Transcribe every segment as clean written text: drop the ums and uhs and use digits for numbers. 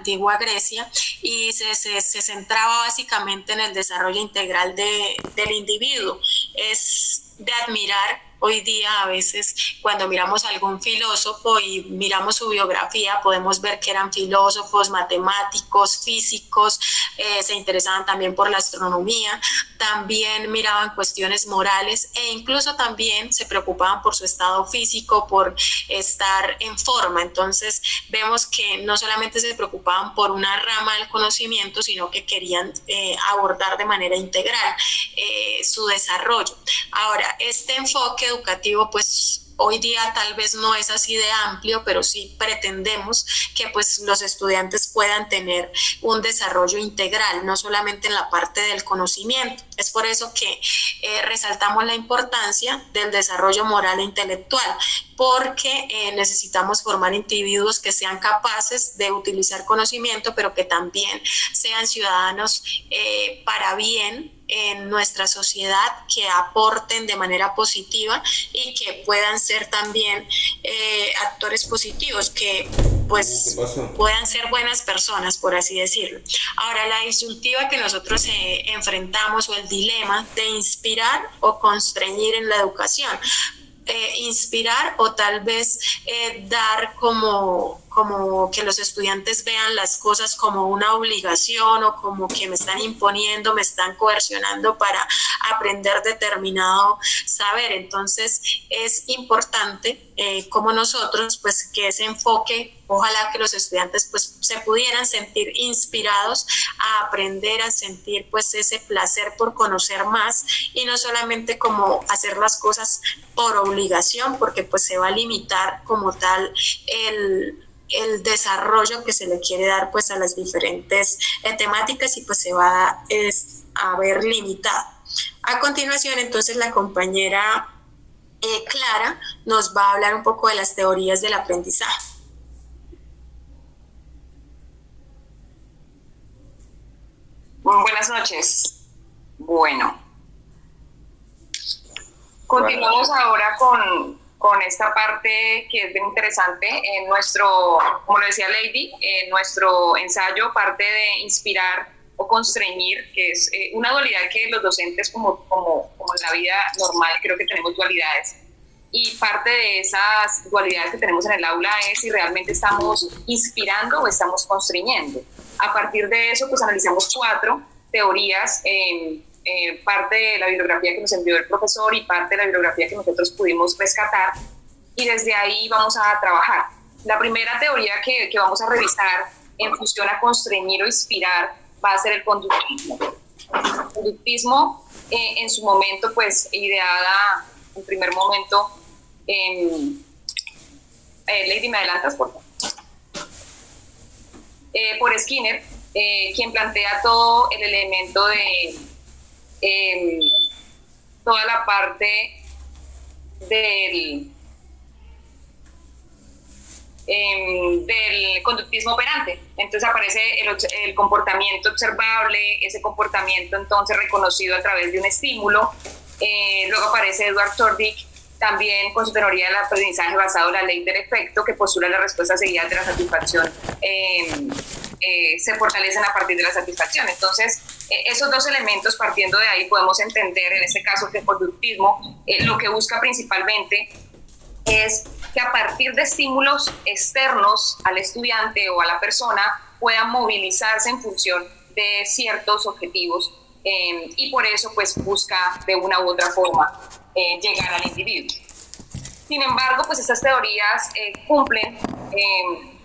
antigua Grecia y se centraba básicamente en el desarrollo integral del individuo. Es de admirar hoy día a veces cuando miramos a algún filósofo y miramos su biografía, podemos ver que eran filósofos, matemáticos, físicos, se interesaban también por la astronomía, también miraban cuestiones morales e incluso también se preocupaban por su estado físico, por estar en forma. Entonces vemos que no solamente se preocupaban por una rama del conocimiento, sino que querían abordar de manera integral su desarrollo. Ahora, este enfoque educativo, pues hoy día tal vez no es así de amplio, pero sí pretendemos que pues los estudiantes puedan tener un desarrollo integral, no solamente en la parte del conocimiento. Es por eso que resaltamos la importancia del desarrollo moral e intelectual, porque necesitamos formar individuos que sean capaces de utilizar conocimiento, pero que también sean ciudadanos para bien en nuestra sociedad, que aporten de manera positiva y que puedan ser también actores positivos, que pues puedan ser buenas personas, por así decirlo. Ahora, la disyuntiva que nosotros enfrentamos o el dilema de inspirar o constreñir en la educación. Inspirar o tal vez dar como que los estudiantes vean las cosas como una obligación o como que me están imponiendo, me están coercionando para aprender determinado saber. Entonces es importante como nosotros, pues que ese enfoque, ojalá que los estudiantes pues se pudieran sentir inspirados a aprender, a sentir pues ese placer por conocer más y no solamente como hacer las cosas por obligación, porque pues se va a limitar como tal el desarrollo que se le quiere dar pues a las diferentes temáticas y pues se va a ver limitado. A continuación, entonces, la compañera Clara nos va a hablar un poco de las teorías del aprendizaje. Buenas noches. Bueno, continuamos ahora con esta parte que es bien interesante. En nuestro, como lo decía Lady, en nuestro ensayo parte de inspirar o constreñir, que es una dualidad que los docentes como en la vida normal creo que tenemos dualidades. Y parte de esas dualidades que tenemos en el aula es si realmente estamos inspirando o estamos constriñendo. A partir de eso, pues analizamos 4 teorías, parte de la bibliografía que nos envió el profesor y parte de la bibliografía que nosotros pudimos rescatar, y desde ahí vamos a trabajar. La primera teoría que vamos a revisar en función a constreñir o inspirar va a ser el conductismo. El conductismo, en su momento, pues ideada en primer momento, Lady, ¿me adelantas, por favor? Por Skinner, quien plantea todo el elemento de toda la parte del conductismo operante. Entonces aparece el comportamiento observable, ese comportamiento entonces reconocido a través de un estímulo. Luego aparece Edward Tordick, también con su teoría del aprendizaje basado en la ley del efecto, que postula las respuestas seguidas de la satisfacción se fortalecen a partir de la satisfacción. Entonces, esos 2 elementos, partiendo de ahí, podemos entender en este caso que el conductismo lo que busca principalmente es que a partir de estímulos externos al estudiante o a la persona puedan movilizarse en función de ciertos objetivos y por eso pues busca de una u otra forma llegar al individuo. Sin embargo, pues estas teorías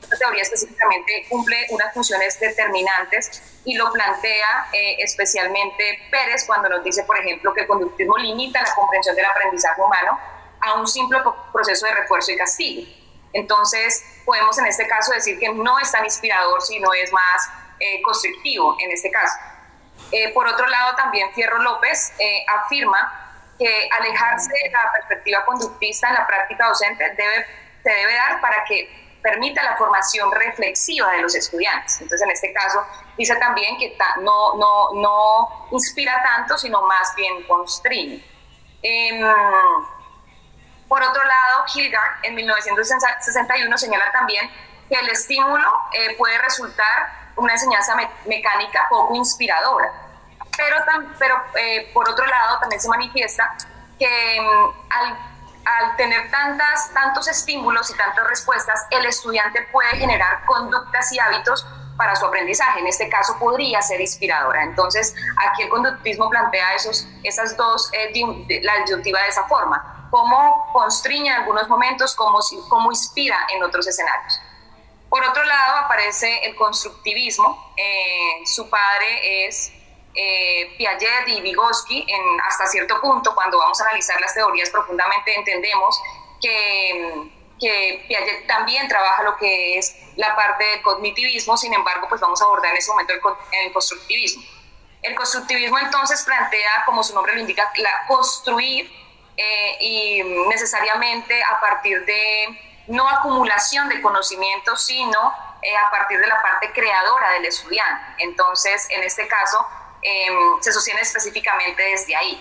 esta teoría específicamente cumple unas funciones determinantes y lo plantea especialmente Pérez cuando nos dice, por ejemplo, que el conductismo limita la comprensión del aprendizaje humano a un simple proceso de refuerzo y castigo. Entonces, podemos en este caso decir que no es tan inspirador, sino es más constrictivo en este caso. Por otro lado, también Fierro López afirma que alejarse de la perspectiva conductista en la práctica docente se debe dar para que permita la formación reflexiva de los estudiantes. Entonces, en este caso, dice también que no inspira tanto, sino más bien constriñe. Por otro lado, Hildegard en 1961 señala también que el estímulo puede resultar una enseñanza mecánica poco inspiradora. Pero por otro lado también se manifiesta que al tener tantos estímulos y tantas respuestas, el estudiante puede generar conductas y hábitos para su aprendizaje. En este caso podría ser inspiradora. Entonces aquí el conductismo plantea esas dos, la disyuntiva de esa forma: cómo constriñe en algunos momentos, cómo inspira en otros escenarios. Por otro lado aparece el constructivismo. Su padre es Piaget y Vygotsky. Hasta cierto punto, cuando vamos a analizar las teorías profundamente, entendemos que Piaget también trabaja lo que es la parte del cognitivismo. Sin embargo, pues vamos a abordar en ese momento el constructivismo. El constructivismo entonces plantea, como su nombre lo indica, construir y necesariamente a partir de no acumulación de conocimientos, sino a partir de la parte creadora del estudiante. Entonces, en este caso, se sostiene específicamente desde ahí.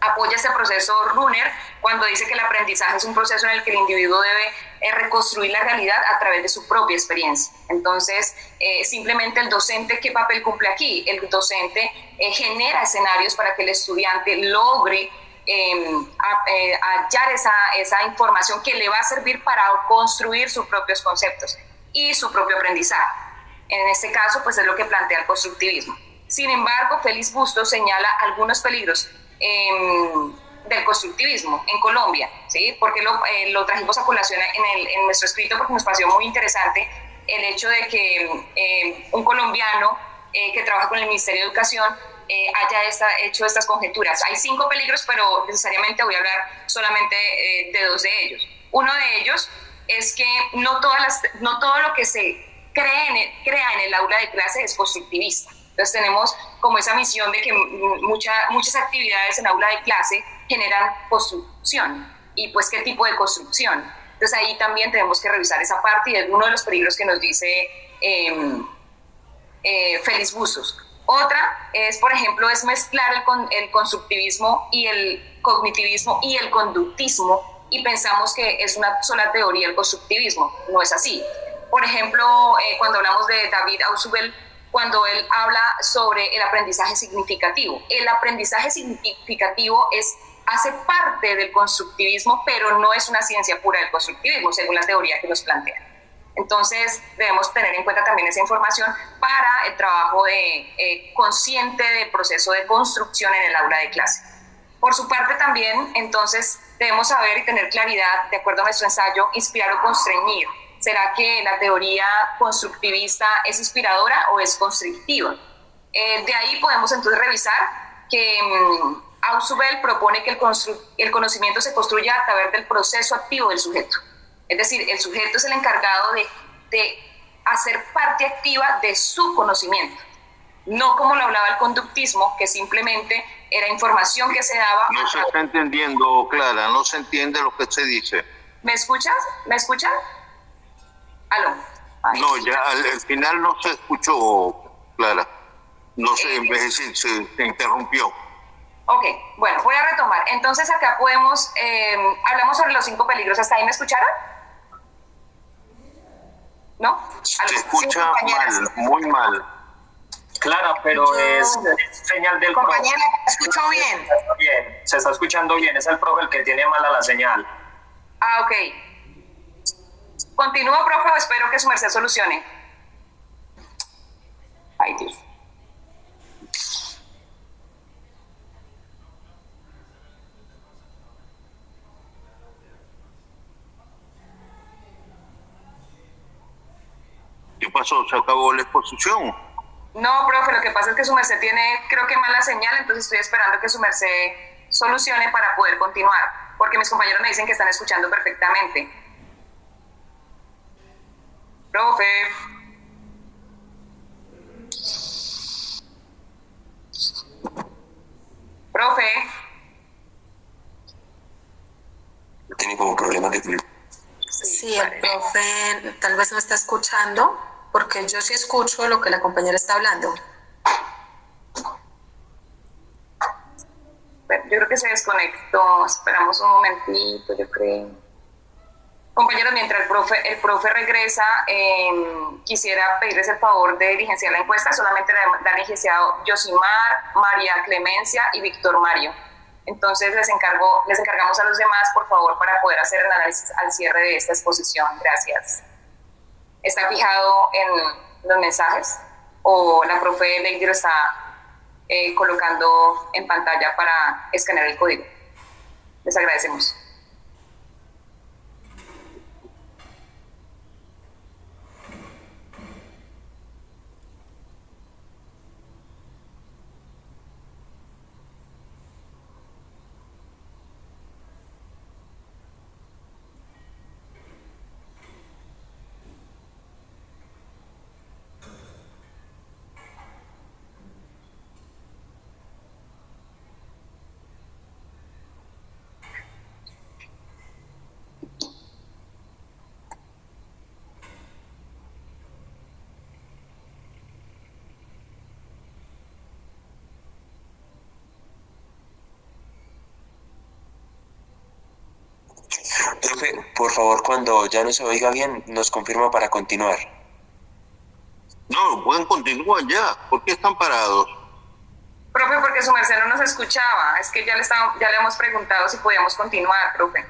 Apoya este proceso Runner cuando dice que el aprendizaje es un proceso en el que el individuo debe reconstruir la realidad a través de su propia experiencia. Entonces, simplemente el docente, ¿qué papel cumple aquí? El docente genera escenarios para que el estudiante logre hallar esa información que le va a servir para construir sus propios conceptos y su propio aprendizaje. En este caso, pues es lo que plantea el constructivismo. Sin embargo, Félix Bustos señala algunos peligros del constructivismo en Colombia, ¿sí? Porque lo trajimos a colación en nuestro escrito, porque nos pareció muy interesante el hecho de que un colombiano que trabaja con el Ministerio de Educación haya hecho estas conjeturas. Hay 5 peligros, pero necesariamente voy a hablar solamente de 2 de ellos. Uno de ellos es que no todo lo que se crea en el aula de clase es constructivista. Entonces tenemos como esa misión de que muchas actividades en aula de clase generan construcción. ¿Y pues qué tipo de construcción? Entonces ahí también tenemos que revisar esa parte, y es uno de los peligros que nos dice Félix Bustos. Otra es, por ejemplo, es mezclar el constructivismo y el cognitivismo y el conductismo, y pensamos que es una sola teoría el constructivismo. No es así. Por ejemplo, cuando hablamos de David Ausubel, cuando él habla sobre el aprendizaje significativo. El aprendizaje significativo hace parte del constructivismo, pero no es una ciencia pura del constructivismo, según la teoría que nos plantea. Entonces, debemos tener en cuenta también esa información para el trabajo consciente del proceso de construcción en el aula de clase. Por su parte también, entonces, debemos saber y tener claridad, de acuerdo a nuestro ensayo, inspirar o constreñir. ¿Será que la teoría constructivista es inspiradora o es constrictiva? De ahí podemos entonces revisar que Ausubel propone que el conocimiento se construya a través del proceso activo del sujeto. Es decir, el sujeto es el encargado de hacer parte activa de su conocimiento. No como lo hablaba el conductismo, que simplemente era información que se daba. No se está entendiendo, Clara, no se entiende lo que se dice. ¿Me escuchas? ¿Me escuchan? ¿Aló? Ay, no, ya al final no se escuchó, Clara. No sé, en vez de decir, se interrumpió. Ok, bueno, voy a retomar. Entonces acá podemos, hablamos sobre los 5 peligros. ¿Hasta ahí me escucharon? ¿No? Se escucha mal, muy mal. Clara, pero es señal del profe. Compañera, ¿te escucho bien? Bien, se está escuchando bien. Es el profe el que tiene mala la señal. Ah, ok. ¿Continúo, profe, o espero que su merced solucione? Ay, Dios. ¿Qué pasó? ¿Se acabó la exposición? No, profe, lo que pasa es que su merced tiene, creo que mala señal, entonces estoy esperando que su merced solucione para poder continuar, porque mis compañeros me dicen que están escuchando perfectamente. Profe. Profe. Tiene como problema de... Sí, el profe tal vez no está escuchando, porque yo sí escucho lo que la compañera está hablando. Yo creo que se desconectó. Esperamos un momentito, yo creo. Compañeros, mientras el profe regresa, quisiera pedirles el favor de diligenciar la encuesta. Solamente la han diligenciado Yosimar, María Clemencia y Víctor Mario. Entonces les encargamos a los demás, por favor, para poder hacer el análisis al cierre de esta exposición. Gracias. ¿Está fijado en los mensajes o la profe Lady lo está colocando en pantalla para escanear el código? Les agradecemos. Profe, por favor, cuando ya no se oiga bien, nos confirma para continuar. No, pueden continuar ya. ¿Por qué están parados? Profe, porque su merced no nos escuchaba. Es que ya le hemos preguntado si podíamos continuar, profe.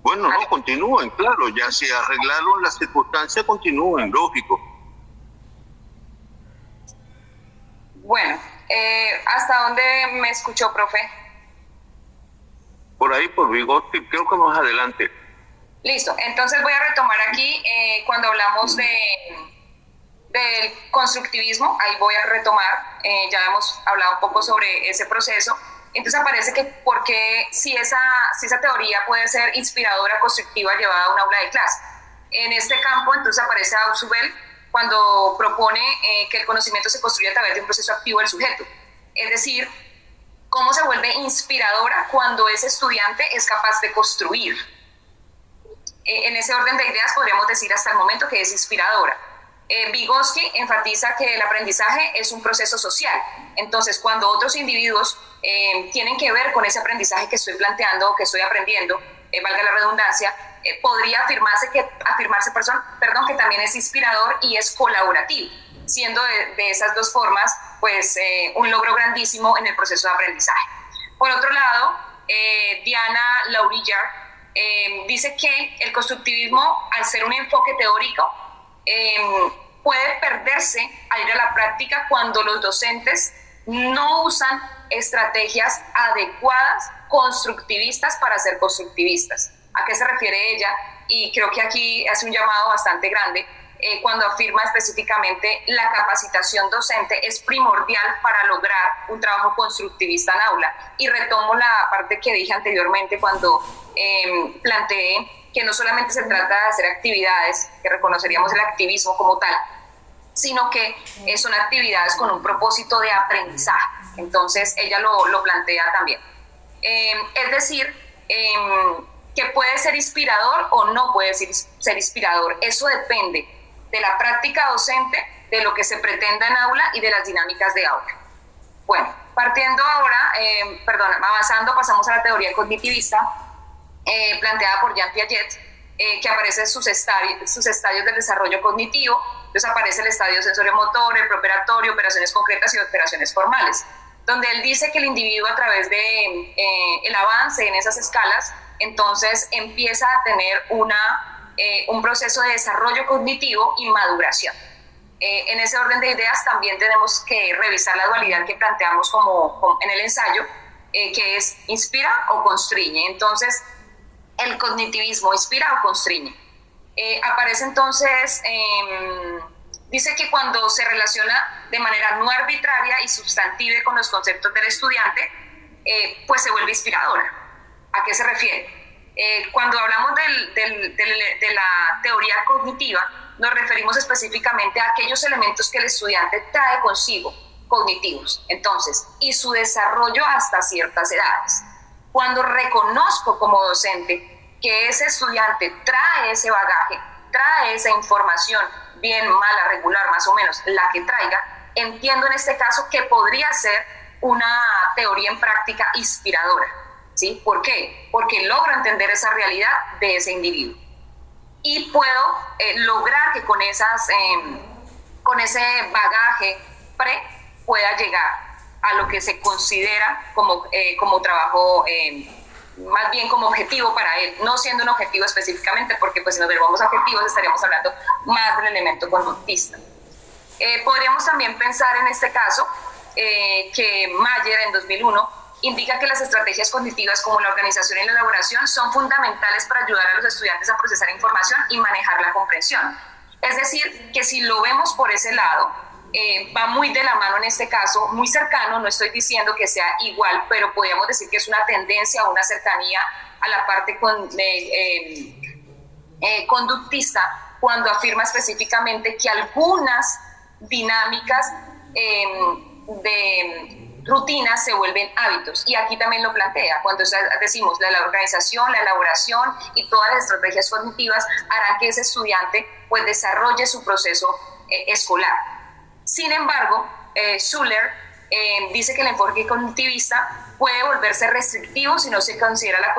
Bueno, no, continúen, claro. Ya se arreglaron las circunstancias, continúen, lógico. Bueno, ¿hasta dónde me escuchó, profe? Por ahí, por Vygotsky, creo que más adelante. Listo, entonces voy a retomar aquí cuando hablamos del constructivismo. Ahí voy a retomar, ya hemos hablado un poco sobre ese proceso. Entonces aparece que porque si esa teoría puede ser inspiradora, constructiva, llevada a un aula de clase. En este campo entonces aparece Ausubel cuando propone que el conocimiento se construye a través de un proceso activo del sujeto. Es decir, cómo se vuelve inspiradora cuando ese estudiante es capaz de construir. En ese orden de ideas podríamos decir hasta el momento que es inspiradora. Vygotsky enfatiza que el aprendizaje es un proceso social. Entonces, cuando otros individuos tienen que ver con ese aprendizaje que estoy planteando o que estoy aprendiendo, valga la redundancia, podría afirmarse que también es inspirador y es colaborativo, siendo de esas dos formas pues un logro grandísimo en el proceso de aprendizaje. Por otro lado, Diana Laurillar dice que el constructivismo, al ser un enfoque teórico, puede perderse al ir a la práctica cuando los docentes no usan estrategias adecuadas constructivistas para ser constructivistas. ¿A qué se refiere ella? Y creo que aquí hace un llamado bastante grande cuando afirma específicamente la capacitación docente es primordial para lograr un trabajo constructivista en aula. Y retomo la parte que dije anteriormente cuando planteé que no solamente se trata de hacer actividades, que reconoceríamos el activismo como tal, sino que son actividades con un propósito de aprendizaje. Entonces ella lo plantea también. Es decir, que puede ser inspirador o no puede ser inspirador. Eso depende de la práctica docente, de lo que se pretenda en aula y de las dinámicas de aula. Bueno, partiendo ahora, avanzando, pasamos a la teoría cognitivista planteada por Jean Piaget, que aparece en sus estadios del desarrollo cognitivo. Entonces aparece el estadio sensorio-motor, el preoperatorio, operaciones concretas y operaciones formales, donde él dice que el individuo a través de el avance en esas escalas, entonces empieza a tener un proceso de desarrollo cognitivo y maduración. En ese orden de ideas también tenemos que revisar la dualidad que planteamos como en el ensayo, que es inspira o constriñe. Entonces, el cognitivismo inspira o constriñe. Aparece entonces, dice que cuando se relaciona de manera no arbitraria y sustantiva con los conceptos del estudiante, pues se vuelve inspiradora. ¿A qué se refiere? Cuando hablamos de la teoría cognitiva, nos referimos específicamente a aquellos elementos que el estudiante trae consigo, cognitivos, entonces, y su desarrollo hasta ciertas edades. Cuando reconozco como docente que ese estudiante trae ese bagaje, trae esa información, bien, mala, regular, más o menos, la que traiga, entiendo en este caso que podría ser una teoría en práctica inspiradora. ¿sí? ¿Por qué? Porque logro entender esa realidad de ese individuo y puedo lograr que con ese bagaje pueda llegar a lo que se considera como trabajo, más bien como objetivo para él, no siendo un objetivo específicamente, porque pues si nos derivamos a objetivos estaríamos hablando más del elemento conductista. Podríamos también pensar en este caso que Mayer en 2001 indica que las estrategias cognitivas como la organización y la elaboración son fundamentales para ayudar a los estudiantes a procesar información y manejar la comprensión. Es decir, que si lo vemos por ese lado, va muy de la mano en este caso, muy cercano, no estoy diciendo que sea igual, pero podríamos decir que es una tendencia o una cercanía a la parte conductista cuando afirma específicamente que algunas dinámicas de rutinas se vuelven hábitos, y aquí también lo plantea, cuando decimos la organización, la elaboración y todas las estrategias cognitivas harán que ese estudiante pues desarrolle su proceso escolar. Sin embargo, Schuller dice que el enfoque cognitivista puede volverse restrictivo si no se considera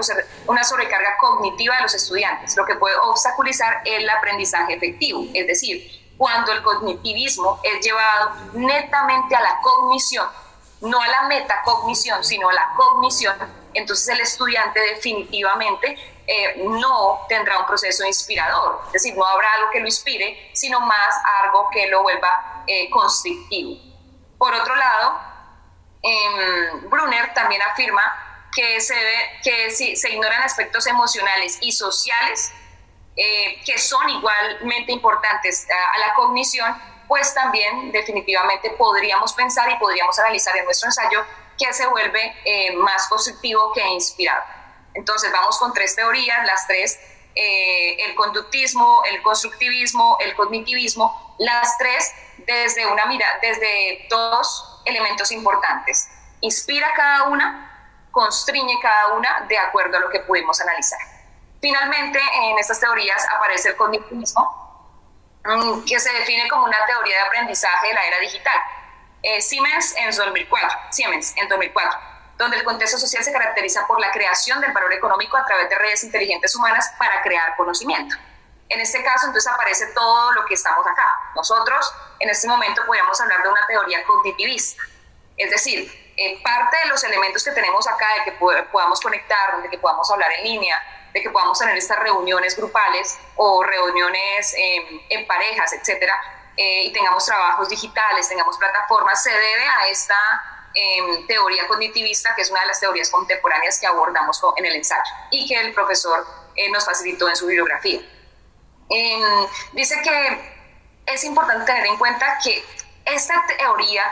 una sobrecarga cognitiva de los estudiantes, lo que puede obstaculizar el aprendizaje efectivo, es decir, cuando el cognitivismo es llevado netamente a la cognición, no a la metacognición, sino a la cognición, entonces el estudiante definitivamente no tendrá un proceso inspirador, es decir, no habrá algo que lo inspire, sino más algo que lo vuelva constrictivo. Por otro lado, Brunner también afirma que si se ignoran aspectos emocionales y sociales que son igualmente importantes a la cognición, pues también definitivamente podríamos pensar y podríamos analizar en nuestro ensayo que se vuelve más constructivo que inspirado. Entonces vamos con 3 teorías, las 3, el conductismo, el constructivismo, el cognitivismo, las 3 desde 2 elementos importantes. Inspira cada una, constriñe cada una de acuerdo a lo que pudimos analizar. Finalmente, en estas teorías aparece el cognitivismo, que se define como una teoría de aprendizaje de la era digital. Siemens en 2004, donde el contexto social se caracteriza por la creación del valor económico a través de redes inteligentes humanas para crear conocimiento. En este caso, entonces, aparece todo lo que estamos acá. Nosotros, en este momento, podríamos hablar de una teoría cognitivista. Es decir, parte de los elementos que tenemos acá, de que podamos conectar, de que podamos hablar en línea, de que podamos tener estas reuniones grupales o reuniones en parejas, etcétera, y tengamos trabajos digitales, tengamos plataformas, se debe a esta teoría cognitivista, que es una de las teorías contemporáneas que abordamos en el ensayo y que el profesor nos facilitó en su bibliografía. Dice que es importante tener en cuenta que esta teoría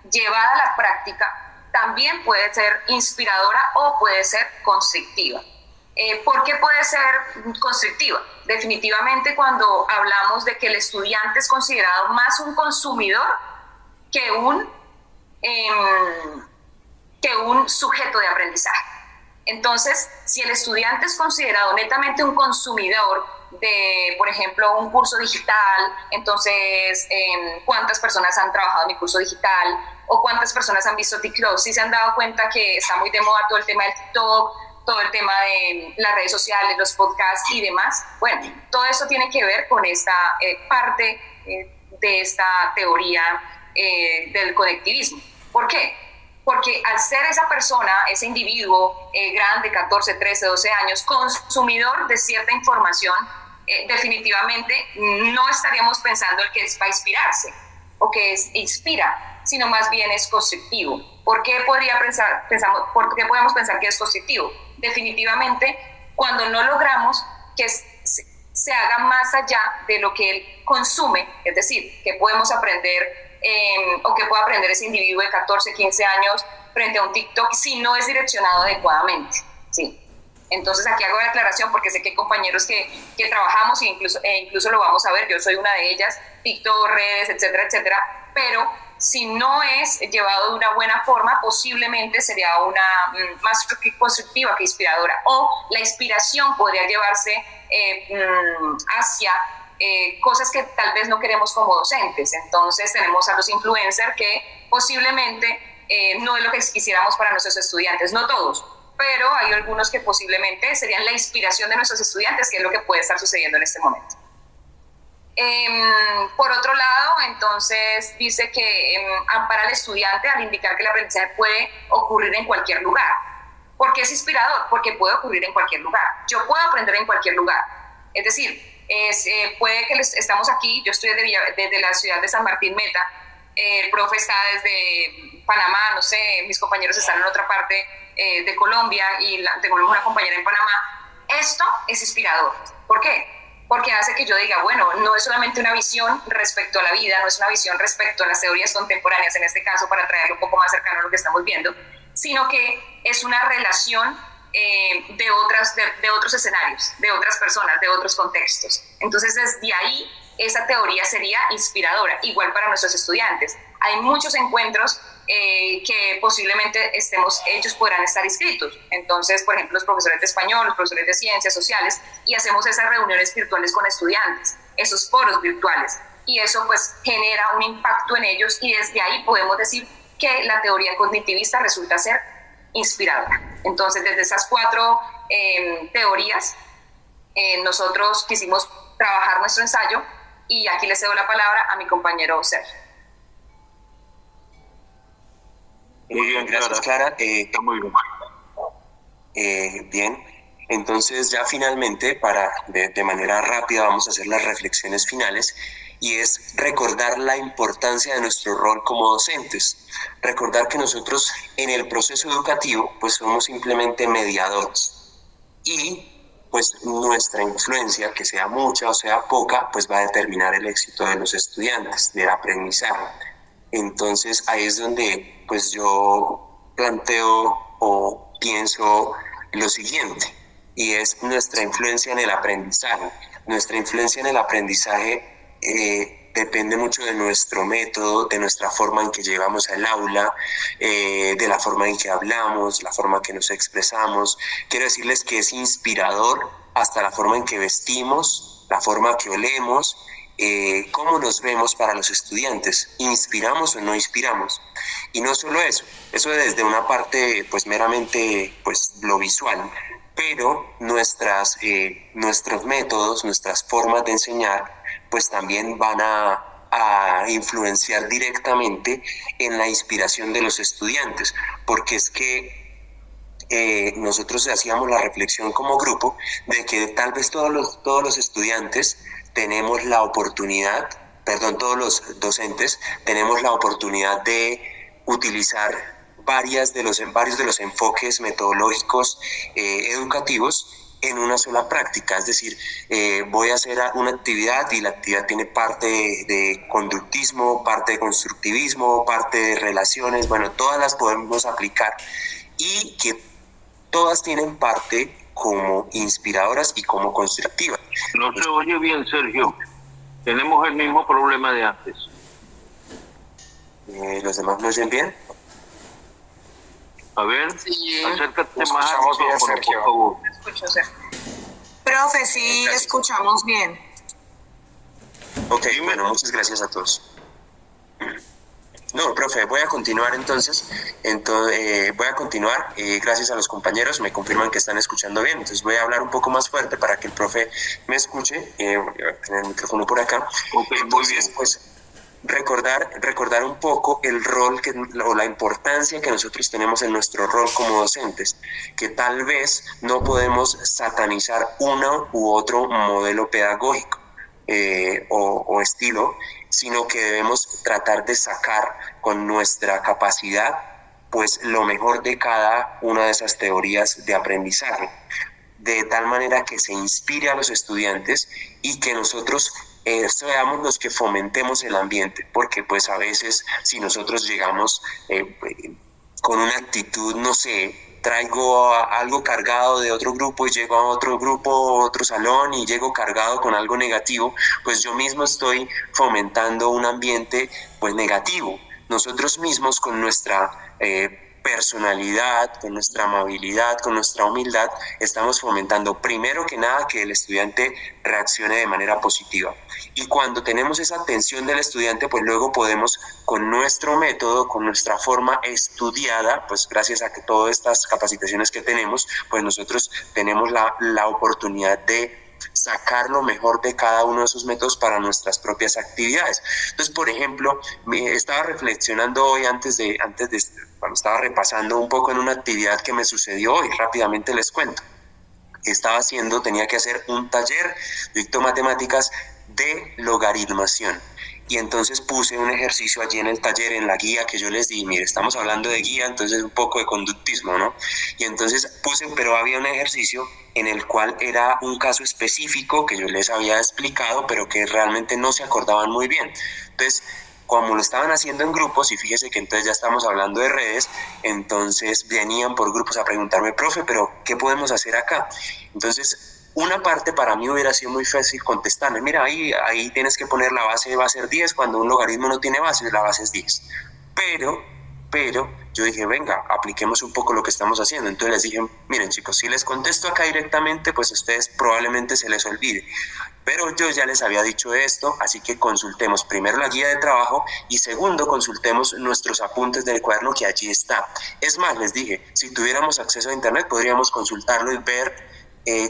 llevada a la práctica también puede ser inspiradora o puede ser constrictiva. ¿Por qué puede ser constrictiva? Definitivamente cuando hablamos de que el estudiante es considerado más un consumidor que un sujeto de aprendizaje. Entonces, si el estudiante es considerado netamente un consumidor de, por ejemplo, un curso digital, entonces, ¿cuántas personas han trabajado en mi curso digital? ¿O cuántas personas han visto TikTok? Si se han dado cuenta que está muy de moda todo el tema del TikTok, todo el tema de las redes sociales, los podcasts y demás. Bueno, todo eso tiene que ver con esta parte de esta teoría del conectivismo. ¿Por qué? Porque al ser esa persona, ese individuo grande, 14, 13, 12 años, consumidor de cierta información, definitivamente no estaríamos pensando el que va a inspirarse o que inspira, sino más bien es constructivo. ¿Por qué podemos pensar que es constructivo? Definitivamente, cuando no logramos que se haga más allá de lo que él consume, es decir, que podemos aprender o que pueda aprender ese individuo de 14, 15 años frente a un TikTok si no es direccionado adecuadamente, ¿sí? Entonces aquí hago la aclaración porque sé que hay compañeros que trabajamos e incluso lo vamos a ver, yo soy una de ellas, TikTok, redes, etcétera, etcétera, pero si no es llevado de una buena forma, posiblemente sería una más constructiva que inspiradora, o la inspiración podría llevarse hacia cosas que tal vez no queremos como docentes. Entonces tenemos a los influencers que posiblemente no es lo que quisiéramos para nuestros estudiantes, no todos, pero hay algunos que posiblemente serían la inspiración de nuestros estudiantes, que es lo que puede estar sucediendo en este momento. Por otro lado, entonces dice que ampara al estudiante al indicar que el aprendizaje puede ocurrir en cualquier lugar. ¿Por qué es inspirador? Porque puede ocurrir en cualquier lugar. Yo puedo aprender en cualquier lugar. Es decir, puede que estamos aquí, yo estoy desde la ciudad de San Martín Meta, el profe está desde Panamá, no sé, mis compañeros están en otra parte de Colombia y tengo una compañera en Panamá. Esto es inspirador. ¿Por qué? Porque hace que yo diga, bueno, no es solamente una visión respecto a la vida, no es una visión respecto a las teorías contemporáneas, en este caso, para traerlo un poco más cercano a lo que estamos viendo, sino que es una relación de otros escenarios, de otras personas, de otros contextos. Entonces, desde ahí, esa teoría sería inspiradora, igual para nuestros estudiantes. Hay muchos encuentros que posiblemente ellos podrán estar inscritos. Entonces, por ejemplo, los profesores de español, los profesores de ciencias sociales, y hacemos esas reuniones virtuales con estudiantes, esos foros virtuales, y eso pues genera un impacto en ellos, y desde ahí podemos decir que la teoría cognitivista resulta ser inspiradora. Entonces, desde esas 4 teorías, nosotros quisimos trabajar nuestro ensayo, y aquí le cedo la palabra a mi compañero Sergio. Muy bien, gracias, Clara. Está muy bien. Bien, entonces ya finalmente, de manera rápida, vamos a hacer las reflexiones finales, y es recordar la importancia de nuestro rol como docentes. Recordar que nosotros en el proceso educativo pues somos simplemente mediadores, y pues nuestra influencia, que sea mucha o sea poca, pues va a determinar el éxito de los estudiantes, del aprendizaje. Entonces ahí es donde pues yo planteo o pienso lo siguiente, y es nuestra influencia en el aprendizaje. Nuestra influencia en el aprendizaje depende mucho de nuestro método, de nuestra forma en que llegamos al aula, de la forma en que hablamos, la forma en que nos expresamos. Quiero decirles que es inspirador hasta la forma en que vestimos, la forma que olemos, cómo nos vemos para los estudiantes. ¿Inspiramos o no inspiramos? Y no solo eso desde una parte pues meramente pues lo visual, pero nuestros métodos, nuestras formas de enseñar pues también van a influenciar directamente en la inspiración de los estudiantes, porque es que nosotros hacíamos la reflexión como grupo de que tal vez todos los estudiantes tenemos la oportunidad, todos los docentes tenemos la oportunidad de utilizar varios de los enfoques metodológicos educativos en una sola práctica. Es decir, voy a hacer una actividad y la actividad tiene parte de conductismo, parte de constructivismo, parte de relaciones, bueno, todas las podemos aplicar, y que todas tienen parte como inspiradoras y como constructivas. No se oye bien, Sergio. Tenemos el mismo problema de antes. ¿Los demás me oyen bien? A ver, Sí, acércate Lo más al escuchamos bien, micrófono, por Sergio. favor. Escucho, Sergio. profe, sí, escuchamos bien. Ok, bueno, muchas gracias a todos. No, profe, voy a continuar entonces. Voy a continuar. Gracias a los compañeros, me confirman que están escuchando bien. Entonces voy a hablar un poco más fuerte para que el profe me escuche. Voy a tener el micrófono por acá. Ok, muy bien. Pues recordar un poco el rol o la importancia que nosotros tenemos en nuestro rol como docentes, que tal vez no podemos satanizar uno u otro modelo pedagógico o estilo, sino que debemos tratar de sacar con nuestra capacidad pues lo mejor de cada una de esas teorías de aprendizaje, de tal manera que se inspire a los estudiantes y que nosotros seamos los que fomentemos el ambiente, porque pues a veces si nosotros llegamos con una actitud, no sé, traigo algo cargado de otro grupo y llego a otro grupo, otro salón y llego cargado con algo negativo, pues yo mismo estoy fomentando un ambiente pues negativo. Nosotros mismos con nuestra personalidad, con nuestra amabilidad, con nuestra humildad, estamos fomentando primero que nada que el estudiante reaccione de manera positiva. Y cuando tenemos esa atención del estudiante, pues luego podemos, con nuestro método, con nuestra forma estudiada, pues gracias a que todas estas capacitaciones que tenemos, pues nosotros tenemos la oportunidad de sacar lo mejor de cada uno de esos métodos para nuestras propias actividades. Entonces, por ejemplo, estaba reflexionando hoy cuando estaba repasando un poco en una actividad que me sucedió hoy, rápidamente les cuento. Tenía que hacer un taller de dicto matemáticas de logaritmación. Y entonces puse un ejercicio allí en el taller, en la guía que yo les di. Mire, estamos hablando de guía, entonces un poco de conductismo, ¿no? Y entonces pero había un ejercicio en el cual era un caso específico que yo les había explicado, pero que realmente no se acordaban muy bien. Entonces, como lo estaban haciendo en grupos, y fíjese que entonces ya estamos hablando de redes, entonces venían por grupos a preguntarme, profe, pero ¿qué podemos hacer acá? Entonces, una parte para mí hubiera sido muy fácil contestarme, mira, ahí tienes que poner la base, va a ser 10, cuando un logaritmo no tiene base, la base es 10. Pero yo dije, venga, apliquemos un poco lo que estamos haciendo. Entonces les dije, miren chicos, si les contesto acá directamente, pues a ustedes probablemente se les olvide. Pero yo ya les había dicho esto, así que consultemos primero la guía de trabajo y segundo, consultemos nuestros apuntes del cuaderno que allí está. Es más, les dije, si tuviéramos acceso a internet, podríamos consultarlo y ver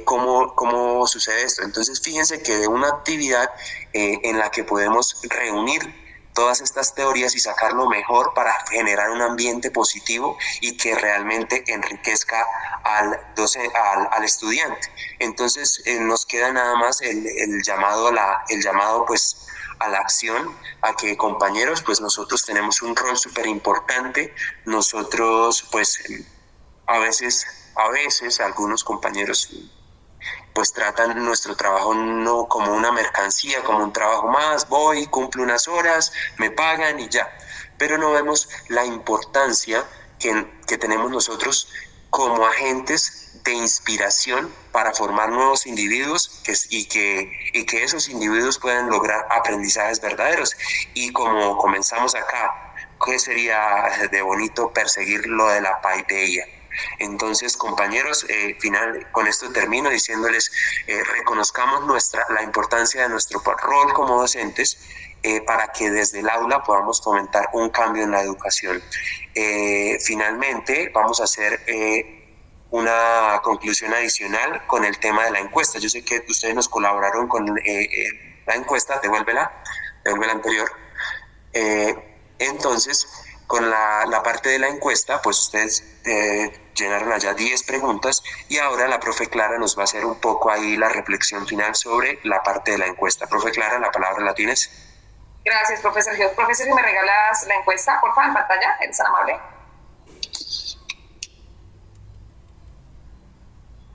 cómo sucede esto. Entonces, fíjense que de una actividad en la que podemos reunir todas estas teorías y sacar lo mejor para generar un ambiente positivo y que realmente enriquezca al estudiante. Entonces nos queda nada más el llamado pues a la acción, a que compañeros, pues nosotros tenemos un rol súper importante. Nosotros pues a veces algunos compañeros pues tratan nuestro trabajo no como una mercancía, como un trabajo más, voy, cumplo unas horas, me pagan y ya. Pero no vemos la importancia que tenemos nosotros como agentes de inspiración para formar nuevos individuos y que esos individuos puedan lograr aprendizajes verdaderos. Y como comenzamos acá, ¿qué sería de bonito perseguir lo de la paideia? Entonces, compañeros, con esto termino diciéndoles, reconozcamos la importancia de nuestro rol como docentes para que desde el aula podamos fomentar un cambio en la educación. Finalmente, vamos a hacer una conclusión adicional con el tema de la encuesta. Yo sé que ustedes nos colaboraron con la encuesta, devuélvela anterior. Entonces, con la parte de la encuesta, pues ustedes llenaron allá 10 preguntas y ahora la profe Clara nos va a hacer un poco ahí la reflexión final sobre la parte de la encuesta. Profe Clara, la palabra la tienes. Gracias, profe Sergio. Profe Sergio, ¿me regalas la encuesta, por favor, en pantalla? ¿Eres tan amable?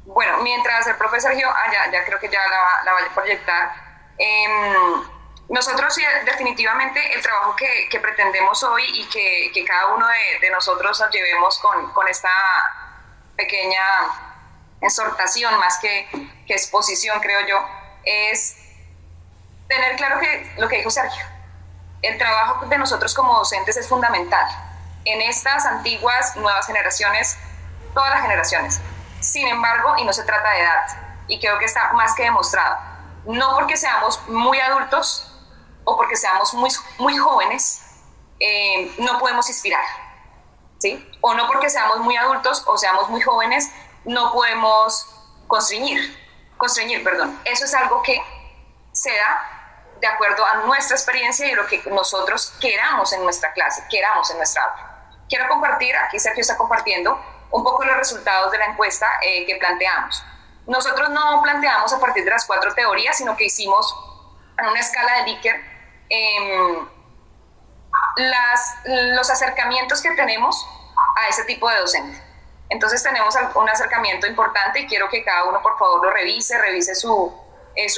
Bueno, mientras el profe Sergio, ya creo que ya la vaya a proyectar. Nosotros sí, definitivamente el trabajo que pretendemos hoy y que cada uno de nosotros nos llevemos con esta pequeña exhortación, más que exposición, creo yo, es tener claro que lo que dijo Sergio, el trabajo de nosotros como docentes es fundamental en estas antiguas, nuevas generaciones, todas las generaciones. Sin embargo, y no se trata de edad, y creo que está más que demostrado, no porque seamos muy adultos o porque seamos muy jóvenes, no podemos inspirar, ¿sí? O no porque seamos muy adultos o seamos muy jóvenes, no podemos constreñir. Eso es algo que se da de acuerdo a nuestra experiencia y lo que nosotros queramos en nuestra clase, queramos en nuestra aula. Quiero compartir, aquí Sergio está compartiendo, un poco los resultados de la encuesta que planteamos. Nosotros no planteamos a partir de las 4 teorías, sino que hicimos en una escala de Likert los acercamientos que tenemos a ese tipo de docente. Entonces tenemos un acercamiento importante y quiero que cada uno por favor lo revise su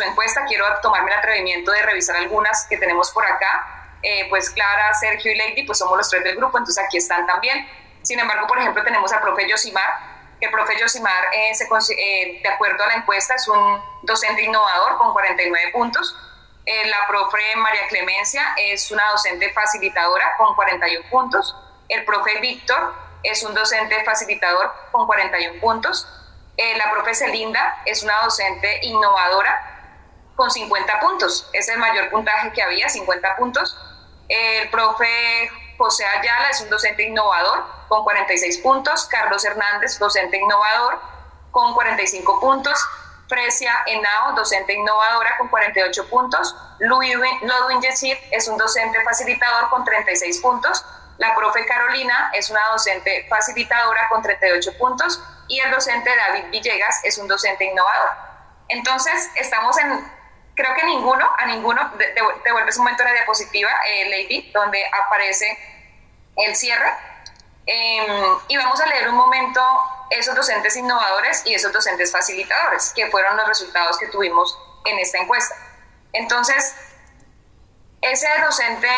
encuesta. Quiero tomarme el atrevimiento de revisar algunas que tenemos por acá. Pues Clara, Sergio y Lady, pues somos los 3 del grupo, entonces aquí están también. Sin embargo, por ejemplo, tenemos al profe Yosimar, que el profe Yosimar, de acuerdo a la encuesta, es un docente innovador con 49 puntos. La profe María Clemencia es una docente facilitadora con 41 puntos. El profe Víctor es un docente facilitador con 41 puntos. La profe Celinda es una docente innovadora con 50 puntos. Es el mayor puntaje que había, 50 puntos. El profe José Ayala es un docente innovador con 46 puntos. Carlos Hernández, docente innovador con 45 puntos. Fresia Henao, docente innovadora con 48 puntos. Lodwin Yesid es un docente facilitador con 36 puntos. La profe Carolina es una docente facilitadora con 38 puntos. Y el docente David Villegas es un docente innovador. Entonces, estamos en, creo que a ninguno, devuelves un momento la diapositiva, Lady, donde aparece el cierre. Y vamos a leer un momento esos docentes innovadores y esos docentes facilitadores, que fueron los resultados que tuvimos en esta encuesta. Entonces, ese docente,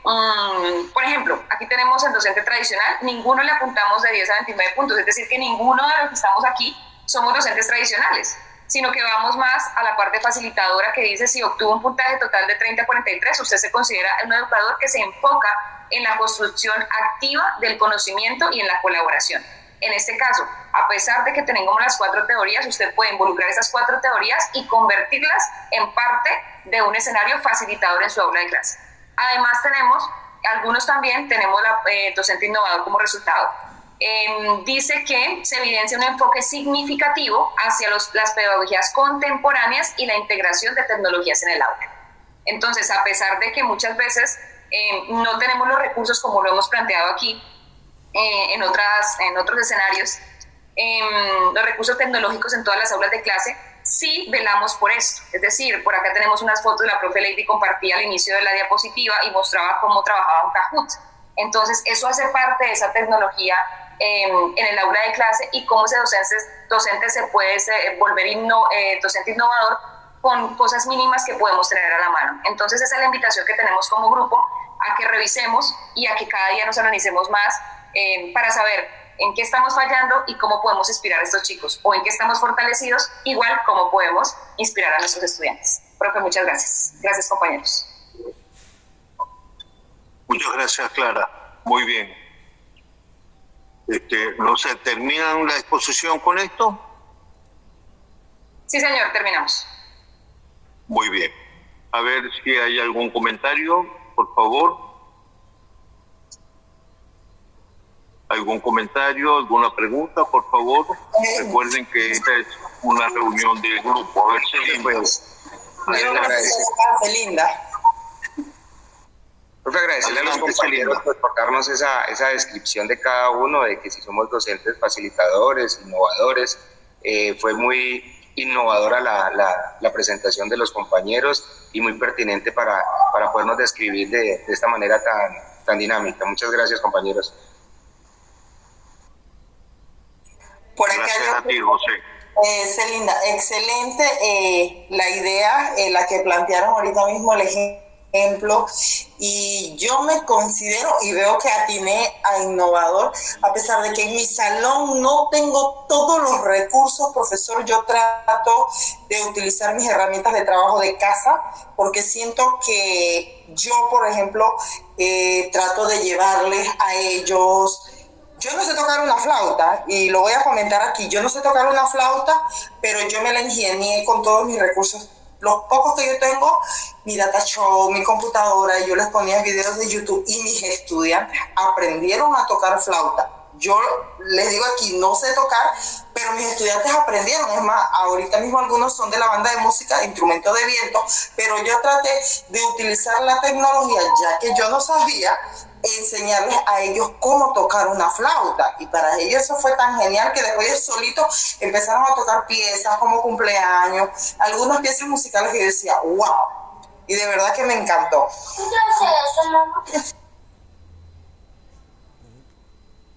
por ejemplo, aquí tenemos el docente tradicional, ninguno le apuntamos de 10 a 29 puntos, es decir, que ninguno de los que estamos aquí somos docentes tradicionales, sino que vamos más a la parte facilitadora que dice si obtuvo un puntaje total de 30 a 43, usted se considera un educador que se enfoca en la construcción activa del conocimiento y en la colaboración. En este caso, a pesar de que tenemos las 4 teorías, usted puede involucrar esas 4 teorías y convertirlas en parte de un escenario facilitador en su aula de clase. Además algunos también tenemos la docente innovador como resultado. Dice que se evidencia un enfoque significativo hacia las pedagogías contemporáneas y la integración de tecnologías en el aula. Entonces, a pesar de que muchas veces no tenemos los recursos como lo hemos planteado aquí, en otros escenarios, los recursos tecnológicos en todas las aulas de clase, sí velamos por esto. Es decir, por acá tenemos unas fotos de la profe Lady compartía al inicio de la diapositiva y mostraba cómo trabajaba un Kahoot. Entonces, eso hace parte de esa tecnología en el aula de clase y cómo ese docente se puede volver docente innovador con cosas mínimas que podemos tener a la mano. Entonces, esa es la invitación que tenemos como grupo, a que revisemos y a que cada día nos analicemos más para saber en qué estamos fallando y cómo podemos inspirar a estos chicos, o en qué estamos fortalecidos, igual cómo podemos inspirar a nuestros estudiantes. Profe, muchas gracias. Gracias, compañeros. Muchas gracias, Clara. Muy bien. ¿No se terminan la exposición con esto? Sí, señor, terminamos. Muy bien. A ver si hay algún comentario, por favor. ¿Algún comentario, alguna pregunta, por favor? Recuerden que esta es una reunión del grupo. A ver si pues, Linda. Profe, agradecerle a los compañeros por darnos esa descripción de cada uno, de que si somos docentes facilitadores, innovadores. Fue muy innovadora la presentación de los compañeros y muy pertinente para podernos describir de esta manera tan dinámica. Muchas gracias, compañeros. Por acá gracias a ti, José. Celinda, excelente la idea, la que plantearon ahorita mismo, el ejemplo, y yo me considero y veo que atiné a innovador, a pesar de que en mi salón no tengo todos los recursos, profesor. Yo trato de utilizar mis herramientas de trabajo de casa, porque siento que yo, por ejemplo, trato de llevarles a ellos. Yo no sé tocar una flauta, y lo voy a comentar aquí. Yo no sé tocar una flauta, pero yo me la ingenié con todos mis recursos. Los pocos que yo tengo, mi data show, mi computadora, yo les ponía videos de YouTube y mis estudiantes aprendieron a tocar flauta. Yo les digo aquí, no sé tocar, pero mis estudiantes aprendieron. Es más, ahorita mismo algunos son de la banda de música, instrumentos de viento, pero yo traté de utilizar la tecnología, ya que yo no sabía, enseñarles a ellos cómo tocar una flauta, y para ellos eso fue tan genial que después ellos solitos empezaron a tocar piezas como cumpleaños, algunas piezas musicales que yo decía wow, y de verdad que me encantó.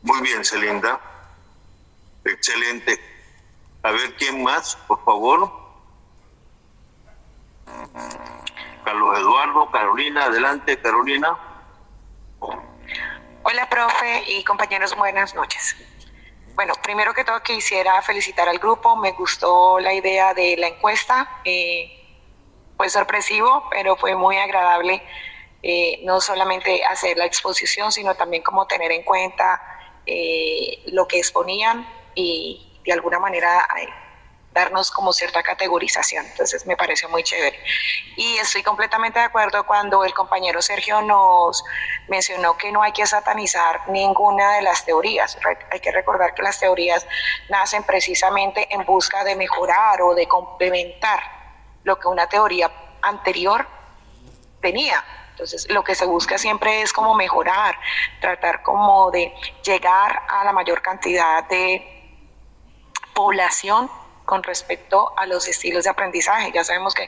Muy bien, Celinda. Excelente. A ver, ¿quién más, por favor? Carlos Eduardo, Carolina, adelante, Carolina. Hola, profe y compañeros, buenas noches. Bueno, primero que todo quisiera felicitar al grupo. Me gustó la idea de la encuesta. Fue sorpresivo, pero fue muy agradable no solamente hacer la exposición, sino también como tener en cuenta lo que exponían y de alguna manera darnos como cierta categorización. Entonces me pareció muy chévere. Y estoy completamente de acuerdo cuando el compañero Sergio nos mencionó que no hay que satanizar ninguna de las teorías. Hay que recordar que las teorías nacen precisamente en busca de mejorar o de complementar lo que una teoría anterior tenía. Entonces lo que se busca siempre es como mejorar, tratar como de llegar a la mayor cantidad de población con respecto a los estilos de aprendizaje. Ya sabemos que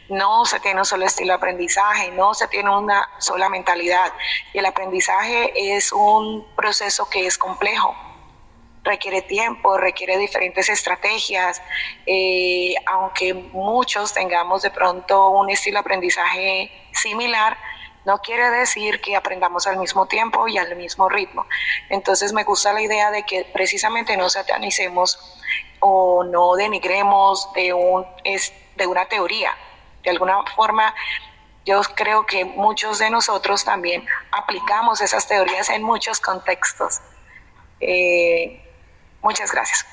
no se tiene un solo estilo de aprendizaje, no se tiene una sola mentalidad, y el aprendizaje es un proceso que es complejo, requiere tiempo, requiere diferentes estrategias, aunque muchos tengamos de pronto un estilo de aprendizaje similar, no quiere decir que aprendamos al mismo tiempo y al mismo ritmo. Entonces me gusta la idea de que precisamente no satanicemos o no denigremos de una teoría. De alguna forma, yo creo que muchos de nosotros también aplicamos esas teorías en muchos contextos. Muchas gracias.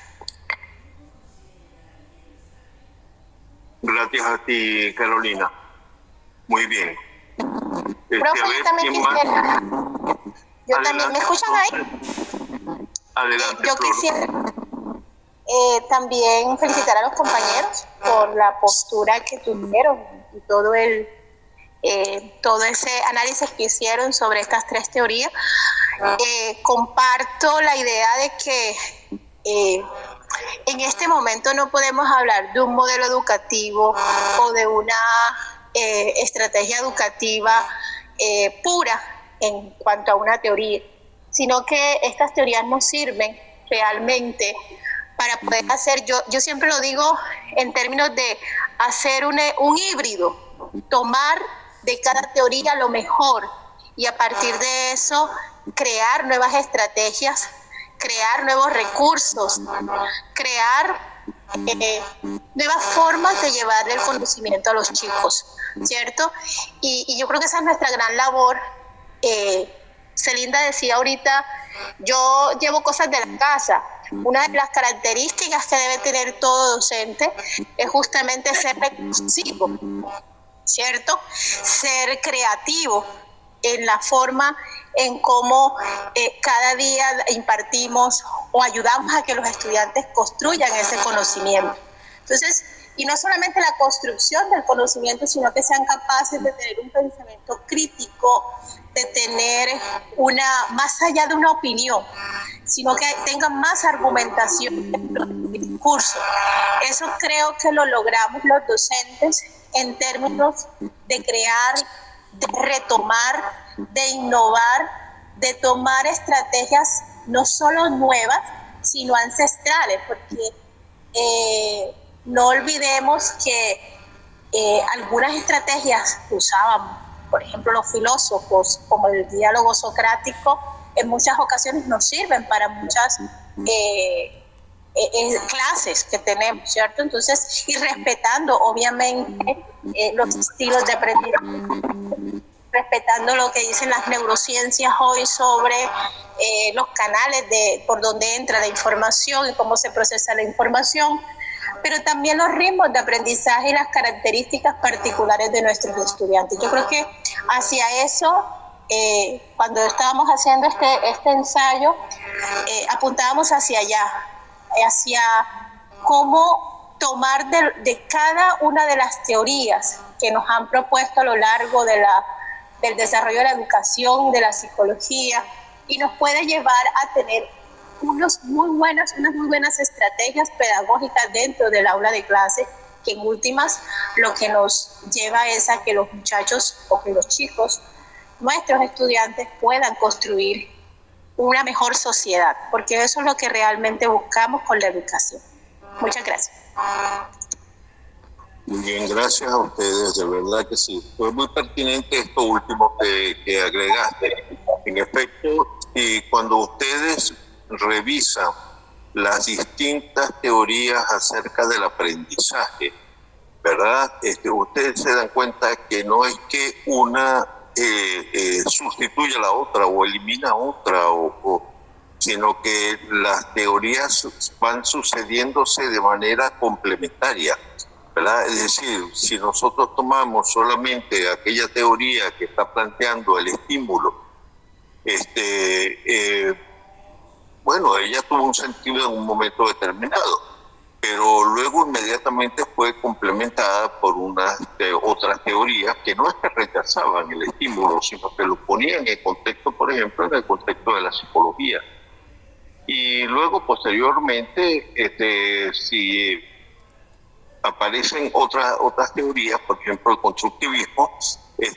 Gracias a ti, Carolina. Muy bien. Profe, yo también quisiera. Yo también, ¿me escuchan ahí? Adelante. Yo quisiera también felicitar a los compañeros por la postura que tuvieron y todo ese análisis que hicieron sobre estas tres teorías. Comparto la idea de que en este momento no podemos hablar de un modelo educativo o de una estrategia educativa pura en cuanto a una teoría, sino que estas teorías nos sirven realmente para poder hacer, yo siempre lo digo en términos de hacer un híbrido, tomar de cada teoría lo mejor y a partir de eso crear nuevas estrategias, crear nuevos recursos, crear nuevas formas de llevar el conocimiento a los chicos, ¿cierto? Y yo creo que esa es nuestra gran labor. Celinda decía ahorita, yo llevo cosas de la casa. Una de las características que debe tener todo docente es justamente ser recursivo, ¿cierto? Ser creativo en la forma en cómo cada día impartimos o ayudamos a que los estudiantes construyan ese conocimiento. Entonces, y no solamente la construcción del conocimiento, sino que sean capaces de tener un pensamiento crítico, de tener más allá de una opinión, sino que tengan más argumentación en los discursos. Eso creo que lo logramos los docentes en términos de crear, de retomar, de innovar, de tomar estrategias no solo nuevas, sino ancestrales, porque no olvidemos que algunas estrategias que usábamos, por ejemplo los filósofos, como el diálogo socrático, en muchas ocasiones nos sirven para muchas clases que tenemos, ¿cierto? Entonces, y respetando obviamente los estilos de aprendizaje, respetando lo que dicen las neurociencias hoy sobre los canales por donde entra la información y cómo se procesa la información, pero también los ritmos de aprendizaje y las características particulares de nuestros estudiantes. Yo creo que hacia eso, cuando estábamos haciendo este ensayo, apuntábamos hacia allá, hacia cómo tomar de cada una de las teorías que nos han propuesto a lo largo del desarrollo de la educación, de la psicología, y nos puede llevar a tener unas muy buenas estrategias pedagógicas dentro del aula de clase, que en últimas lo que nos lleva es a que los muchachos o que los chicos, nuestros estudiantes, puedan construir una mejor sociedad, porque eso es lo que realmente buscamos con la educación. Muchas gracias. Muy bien, gracias a ustedes, de verdad que sí. Fue muy pertinente esto último que agregaste. En efecto, y cuando ustedes revisan las distintas teorías acerca del aprendizaje, ¿verdad? Ustedes se dan cuenta que no es que una sustituye a la otra o elimina a otra, sino que las teorías van sucediéndose de manera complementaria, ¿verdad? Es decir, si nosotros tomamos solamente aquella teoría que está planteando el estímulo, bueno, ella tuvo un sentido en un momento determinado, pero luego inmediatamente fue complementada por otras teorías que no es que rechazaban el estímulo, sino que lo ponían en el contexto, por ejemplo, en el contexto de la psicología. Y luego, posteriormente, si aparecen otras teorías, por ejemplo, el constructivismo,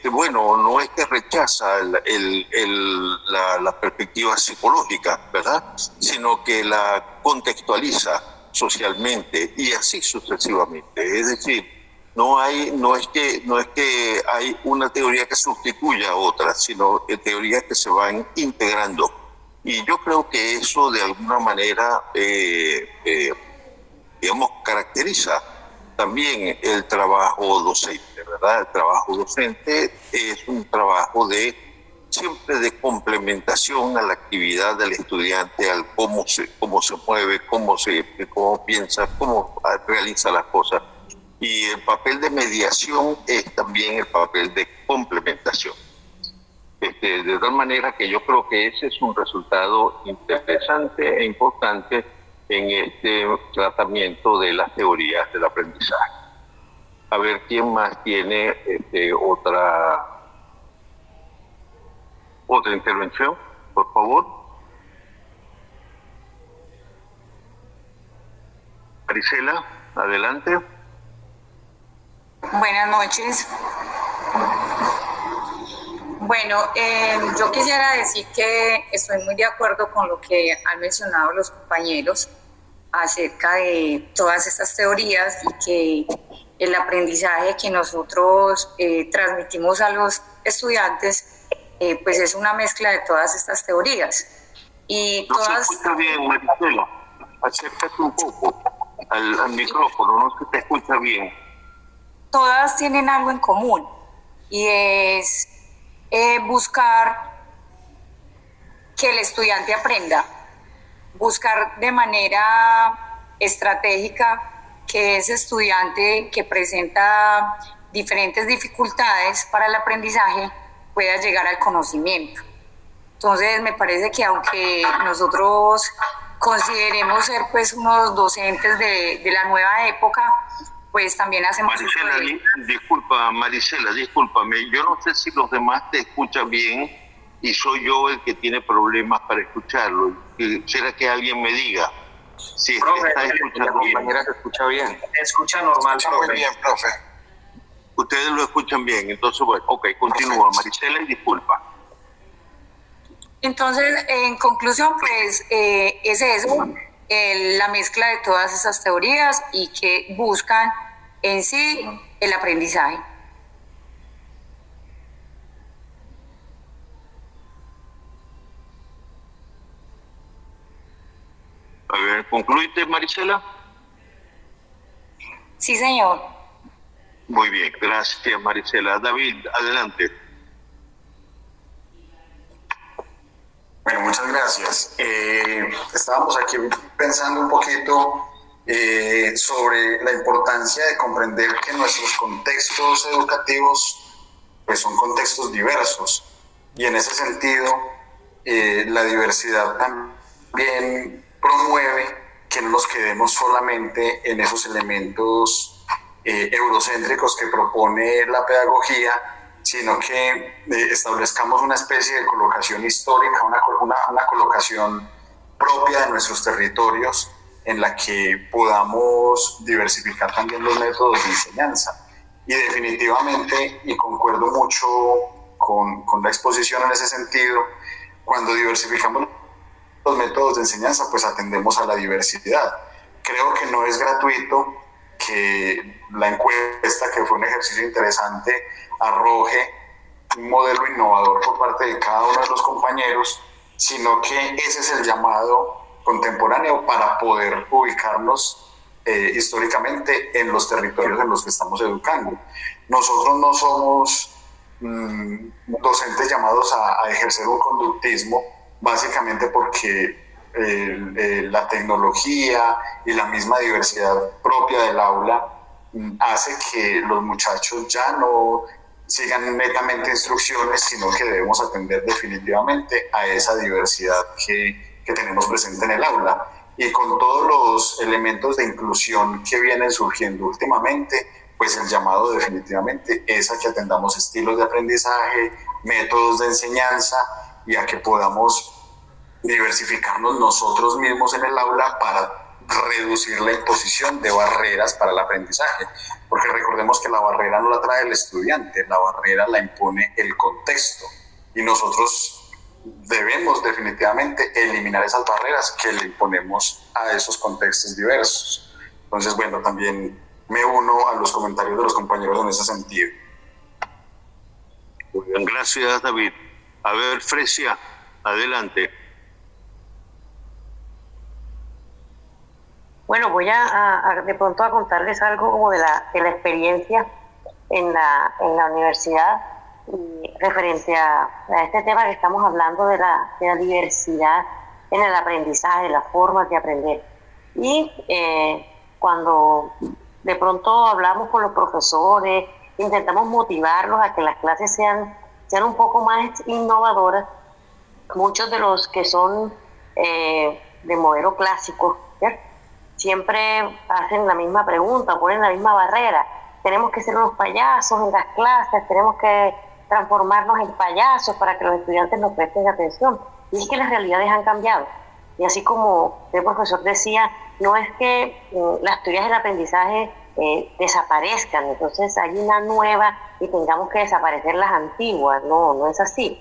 bueno, no es que rechaza la perspectiva psicológica, ¿verdad? Sino que la contextualiza socialmente y así sucesivamente. Es decir, no es que hay una teoría que sustituya a otra, sino teorías que se van integrando. Y yo creo que eso de alguna manera, digamos, caracteriza también el trabajo docente, ¿verdad? El trabajo docente es un trabajo siempre de complementación a la actividad del estudiante, al cómo se mueve, cómo piensa, cómo realiza las cosas. Y el papel de mediación es también el papel de complementación. De tal manera que yo creo que ese es un resultado interesante e importante en este tratamiento de las teorías del aprendizaje. A ver, ¿quién más tiene otra intervención? Por favor. Marisela, adelante. Buenas noches. Bueno, yo quisiera decir que estoy muy de acuerdo con lo que han mencionado los compañeros acerca de todas estas teorías y que el aprendizaje que nosotros transmitimos a los estudiantes pues es una mezcla de todas estas teorías. Y no todas... se escucha bien, Marisela. Acércate un poco al micrófono, no se te escucha bien. Todas tienen algo en común y es buscar que el estudiante aprenda, buscar de manera estratégica que ese estudiante que presenta diferentes dificultades para el aprendizaje pueda llegar al conocimiento. Entonces me parece que aunque nosotros consideremos ser pues unos docentes de la nueva época, pues también hacemos... Marisela, discúlpame, yo no sé si los demás te escuchan bien y soy yo el que tiene problemas para escucharlo. Quisiera que alguien me diga si está escuchando bien. Se escucha bien. Escucha normal, Muy bien, profe. Ustedes lo escuchan bien, entonces bueno, ok, continúa Marisela y disculpa. Entonces, en conclusión, pues es eso, la mezcla de todas esas teorías y que buscan en sí el aprendizaje. A ver, ¿concluiste, Marisela? Sí, señor. Muy bien, gracias, Marisela. David, adelante. Bueno, muchas gracias. Estábamos aquí pensando un poquito sobre la importancia de comprender que nuestros contextos educativos pues son contextos diversos y en ese sentido la diversidad también promueve que no nos quedemos solamente en esos elementos eurocéntricos que propone la pedagogía, sino que establezcamos una especie de colocación histórica, una colocación propia de nuestros territorios en la que podamos diversificar también los métodos de enseñanza. Y definitivamente, y concuerdo mucho con la exposición en ese sentido, cuando diversificamos los métodos de enseñanza, pues atendemos a la diversidad. Creo que no es gratuito que la encuesta, que fue un ejercicio interesante, arroje un modelo innovador por parte de cada uno de los compañeros, sino que ese es el llamado contemporáneo para poder ubicarnos históricamente en los territorios en los que estamos educando. Nosotros no somos docentes llamados a ejercer un conductismo, básicamente porque la tecnología y la misma diversidad propia del aula hace que los muchachos ya no sigan netamente instrucciones, sino que debemos atender definitivamente a esa diversidad que tenemos presente en el aula. Y con todos los elementos de inclusión que vienen surgiendo últimamente, pues el llamado definitivamente es a que atendamos estilos de aprendizaje, métodos de enseñanza y a que podamos diversificarnos nosotros mismos en el aula para reducir la imposición de barreras para el aprendizaje, porque recordemos que la barrera no la trae el estudiante, la barrera la impone el contexto y nosotros debemos definitivamente eliminar esas barreras que le imponemos a esos contextos diversos. Entonces, bueno, también me uno a los comentarios de los compañeros en ese sentido. Muy bien, gracias, David. A ver, Fresia, adelante. Bueno, voy de pronto a contarles algo como de la experiencia en la universidad y referente a este tema que estamos hablando de la diversidad en el aprendizaje, las formas de aprender. Y cuando de pronto hablamos con los profesores, intentamos motivarlos a que las clases sean un poco más innovadoras, muchos de los que son de modelo clásico, ¿cierto?, siempre hacen la misma pregunta, ponen la misma barrera. Tenemos que ser unos payasos en las clases, tenemos que transformarnos en payasos para que los estudiantes nos presten atención. Y es que las realidades han cambiado. Y así como el profesor decía, no es que las teorías del aprendizaje desaparezcan, entonces hay una nueva y tengamos que desaparecer las antiguas. No es así.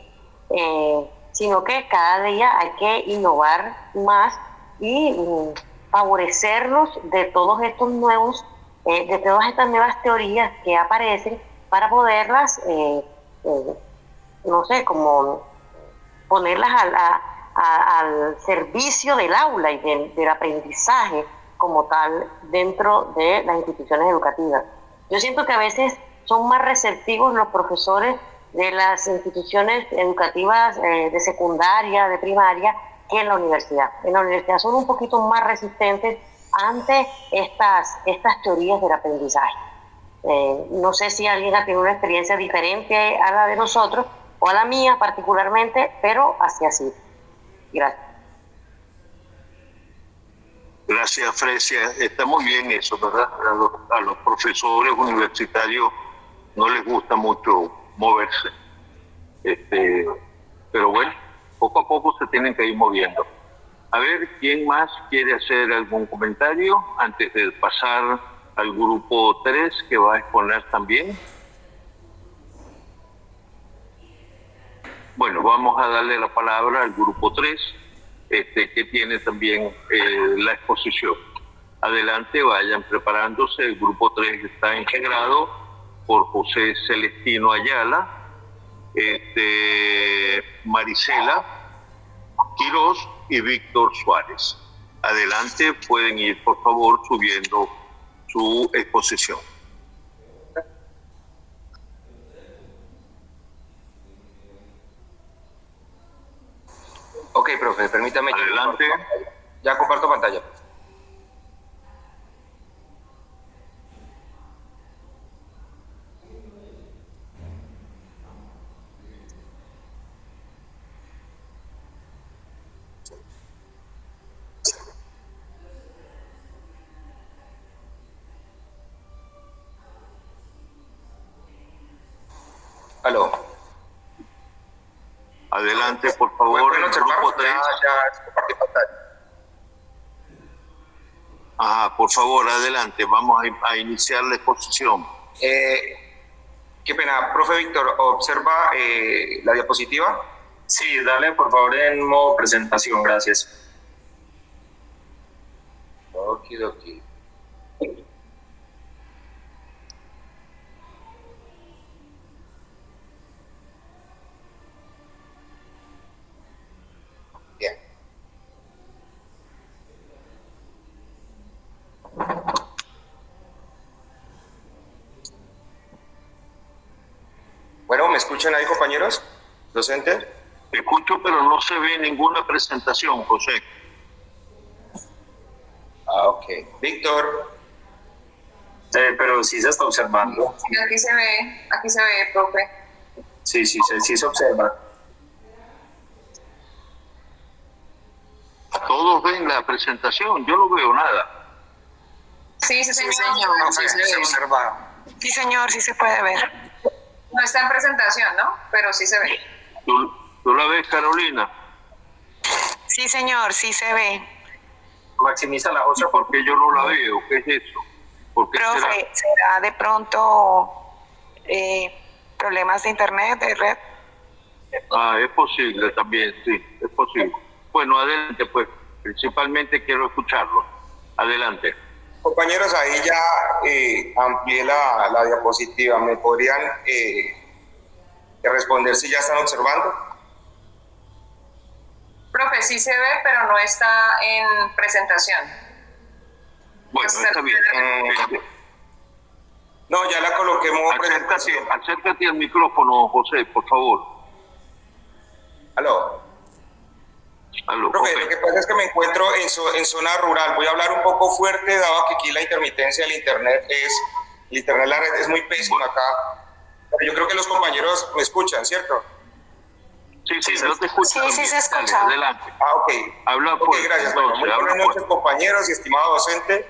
Sino que cada día hay que innovar más y favorecernos de todos estos nuevos, de todas estas nuevas teorías que aparecen para poderlas, no sé, como ponerlas al servicio del aula y del aprendizaje como tal dentro de las instituciones educativas. Yo siento que a veces son más receptivos los profesores de las instituciones educativas de secundaria, de primaria, que en la universidad. En la universidad son un poquito más resistentes ante estas teorías del aprendizaje. No sé si alguien ha tenido una experiencia diferente a la de nosotros o a la mía particularmente, pero así. Gracias. Gracias, Fresia. Está muy bien eso, ¿verdad? A los profesores universitarios no les gusta mucho moverse. Pero bueno, poco a poco se tienen que ir moviendo. A ver, ¿quién más quiere hacer algún comentario antes de pasar al grupo 3 que va a exponer también? Bueno, vamos a darle la palabra al grupo 3, que tiene también la exposición. Adelante, vayan preparándose. El grupo 3 está integrado por José Celestino Ayala, Marisela Quirós y Víctor Suárez. Adelante, pueden ir por favor subiendo su exposición. Ok, profe, permítame. Adelante. Ya comparto pantalla. Aló. Adelante, por favor, el grupo 3. Ya compartí pantalla. Por favor, adelante. Vamos a iniciar la exposición. Qué pena, profe Víctor, ¿observa la diapositiva? Sí, dale por favor en modo presentación, gracias. Okidoki. Bien. Bueno, ¿me escuchan ahí, compañeros? ¿Docentes? Te escucho, pero no se ve ninguna presentación, José. Ok. Víctor. Pero sí se está observando. Sí, aquí se ve, profe. Sí se observa. Todos ven la presentación, yo no veo nada. Sí, señor. Sí, se observa. Sí, señor, sí se puede ver. No está en presentación, ¿no? Pero sí se ve. ¿Tú la ves, Carolina? Sí, señor, sí se ve. Maximiza la cosa porque yo no la veo. ¿Qué es eso? ¿Por qué Profe, ¿será de pronto problemas de internet, de red? Es posible también, sí, es posible. Bueno, adelante, pues. Principalmente quiero escucharlo. Adelante. Compañeros, ahí ya amplié la diapositiva. ¿Me podrían responder si ya están observando? Profe, sí se ve, pero no está en presentación. Bueno, está bien. No, ya la coloqué en modo presentación. Acércate al micrófono, José, por favor. Aló. Profe, okay. lo que pasa es que me encuentro en zona rural. Voy a hablar un poco fuerte, dado que aquí la intermitencia del internet la red es muy pésima acá. Pero yo creo que los compañeros me escuchan, ¿cierto? Sí, no te escucho. Sí, se escucha. Adelante. Ok. Habla pues. Gracias. Muy buenas noches, compañeros y estimado docente.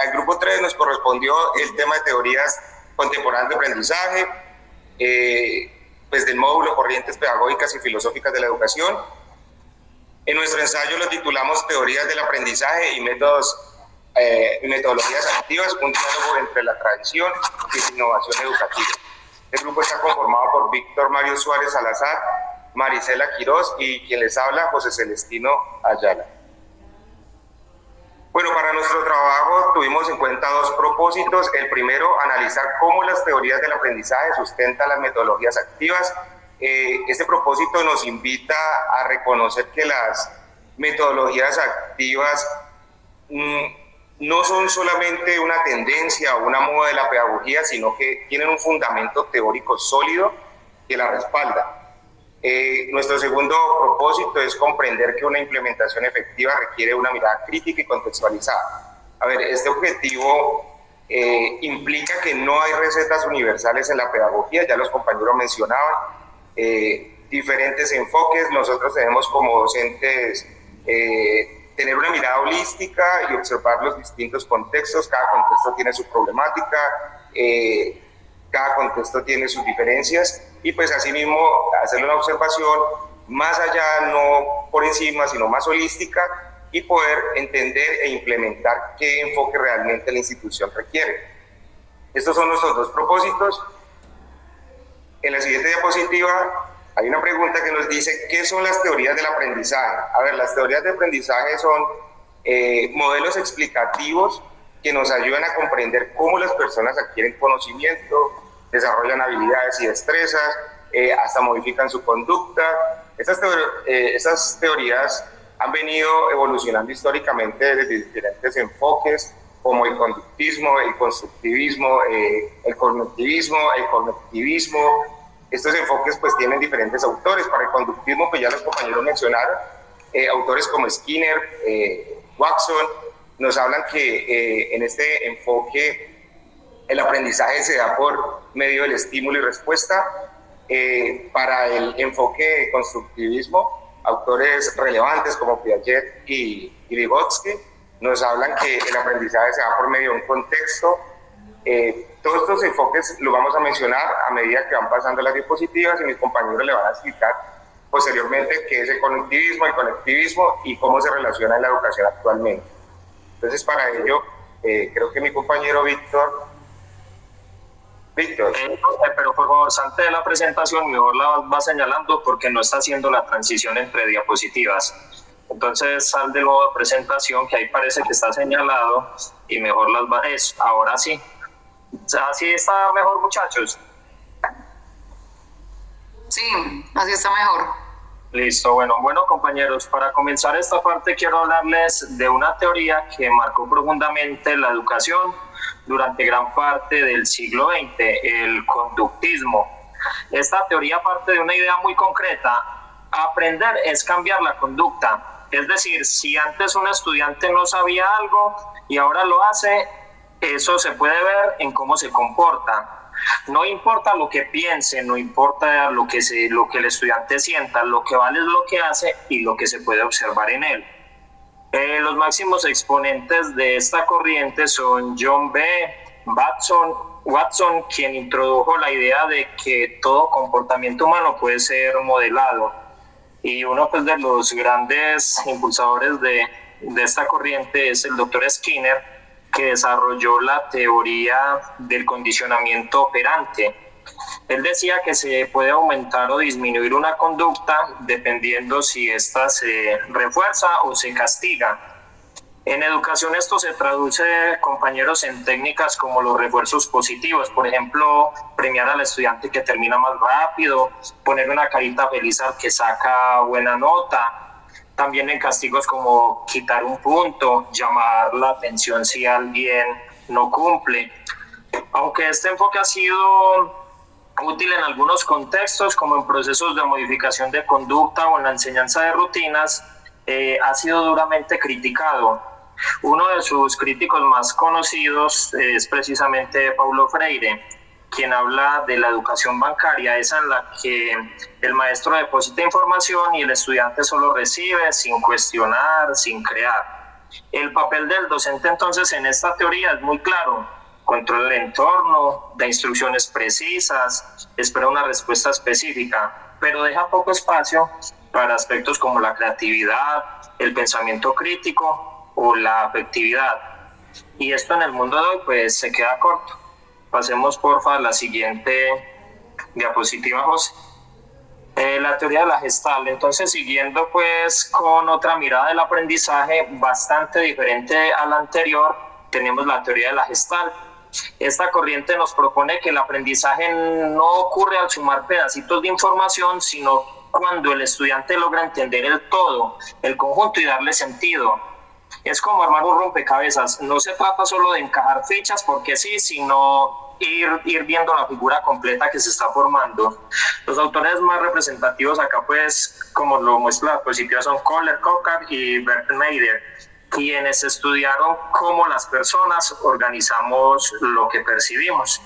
Al grupo 3 nos correspondió el tema de teorías contemporáneas de aprendizaje, pues del módulo Corrientes Pedagógicas y Filosóficas de la Educación. En nuestro ensayo lo titulamos Teorías del Aprendizaje y Metodologías Activas, un diálogo entre la tradición y la innovación educativa. El grupo está conformado por Víctor Mario Suárez Salazar, Marisela Quirós y quien les habla, José Celestino Ayala. Bueno, para nuestro trabajo tuvimos en cuenta dos propósitos. El primero, analizar cómo las teorías del aprendizaje sustentan las metodologías activas. Este propósito nos invita a reconocer que las metodologías activas no son solamente una tendencia o una moda de la pedagogía, sino que tienen un fundamento teórico sólido que la respalda. Nuestro segundo propósito es comprender que una implementación efectiva requiere una mirada crítica y contextualizada. A ver, este objetivo implica que no hay recetas universales en la pedagogía, ya los compañeros mencionaban, diferentes enfoques. Nosotros tenemos como docentes tener una mirada holística y observar los distintos contextos. Cada contexto tiene su problemática, cada contexto tiene sus diferencias y pues asimismo hacer una observación más allá, no por encima, sino más holística y poder entender e implementar qué enfoque realmente la institución requiere. Estos son nuestros dos propósitos. En la siguiente diapositiva hay una pregunta que nos dice ¿qué son las teorías del aprendizaje? A ver, las teorías de aprendizaje son modelos explicativos que nos ayudan a comprender cómo las personas adquieren conocimiento, desarrollan habilidades y destrezas, hasta modifican su conducta. Estas teorías han venido evolucionando históricamente desde diferentes enfoques, como el conductismo, el constructivismo, el cognitivismo, el conectivismo. Estos enfoques pues tienen diferentes autores. Para el conductismo, pues ya los compañeros mencionaron, autores como Skinner, Watson, nos hablan que en este enfoque el aprendizaje se da por medio del estímulo y respuesta. Para el enfoque constructivismo, autores relevantes como Piaget y Vygotsky nos hablan que el aprendizaje se da por medio de un contexto. Todos estos enfoques los vamos a mencionar a medida que van pasando las diapositivas y mis compañeros le van a explicar posteriormente qué es el cognitivismo, el conectivismo y cómo se relaciona en la educación actualmente. Entonces, para ello, creo que mi compañero Víctor, pero por favor, salte de la presentación, mejor la va señalando porque no está haciendo la transición entre diapositivas. Entonces, sal del modo de presentación, que ahí parece que está señalado, y mejor las va. Ahora sí. ¿Así está mejor, muchachos? Sí, así está mejor. Listo, bueno, compañeros, para comenzar esta parte quiero hablarles de una teoría que marcó profundamente la educación durante gran parte del siglo XX, el conductismo. Esta teoría parte de una idea muy concreta: aprender es cambiar la conducta. Es decir, si antes un estudiante no sabía algo y ahora lo hace, eso se puede ver en cómo se comporta. No importa lo que piense, no importa lo que el estudiante sienta, lo que vale es lo que hace y lo que se puede observar en él. Los máximos exponentes de esta corriente son John B. Watson, quien introdujo la idea de que todo comportamiento humano puede ser modelado. Y uno pues, de los grandes impulsadores de esta corriente es el doctor Skinner, que desarrolló la teoría del condicionamiento operante. Él decía que se puede aumentar o disminuir una conducta dependiendo si ésta se refuerza o se castiga. En educación esto se traduce, compañeros, en técnicas como los refuerzos positivos, por ejemplo, premiar al estudiante que termina más rápido, poner una carita feliz al que saca buena nota, también en castigos como quitar un punto, llamar la atención si alguien no cumple. Aunque este enfoque ha sido útil en algunos contextos, como en procesos de modificación de conducta o en la enseñanza de rutinas, ha sido duramente criticado. Uno de sus críticos más conocidos es precisamente Paulo Freire, quien habla de la educación bancaria, esa en la que el maestro deposita información y el estudiante solo recibe sin cuestionar, sin crear. El papel del docente entonces en esta teoría es muy claro: controla el entorno, da instrucciones precisas, espera una respuesta específica, pero deja poco espacio para aspectos como la creatividad, el pensamiento crítico o la afectividad. Y esto en el mundo de hoy pues se queda corto. Pasemos porfa a la siguiente diapositiva, José. La teoría de la Gestalt. Entonces, siguiendo pues con otra mirada del aprendizaje bastante diferente a la anterior, tenemos la teoría de la Gestalt. Esta corriente nos propone que el aprendizaje no ocurre al sumar pedacitos de información, sino cuando el estudiante logra entender el todo, el conjunto y darle sentido. Es como armar un rompecabezas. No se trata solo de encajar fichas porque sí, sino ir viendo la figura completa que se está formando. Los autores más representativos acá, pues, como lo muestra la diapositiva, son Kohler, Kokar y Bert Meider, quienes estudiaron cómo las personas organizamos lo que percibimos.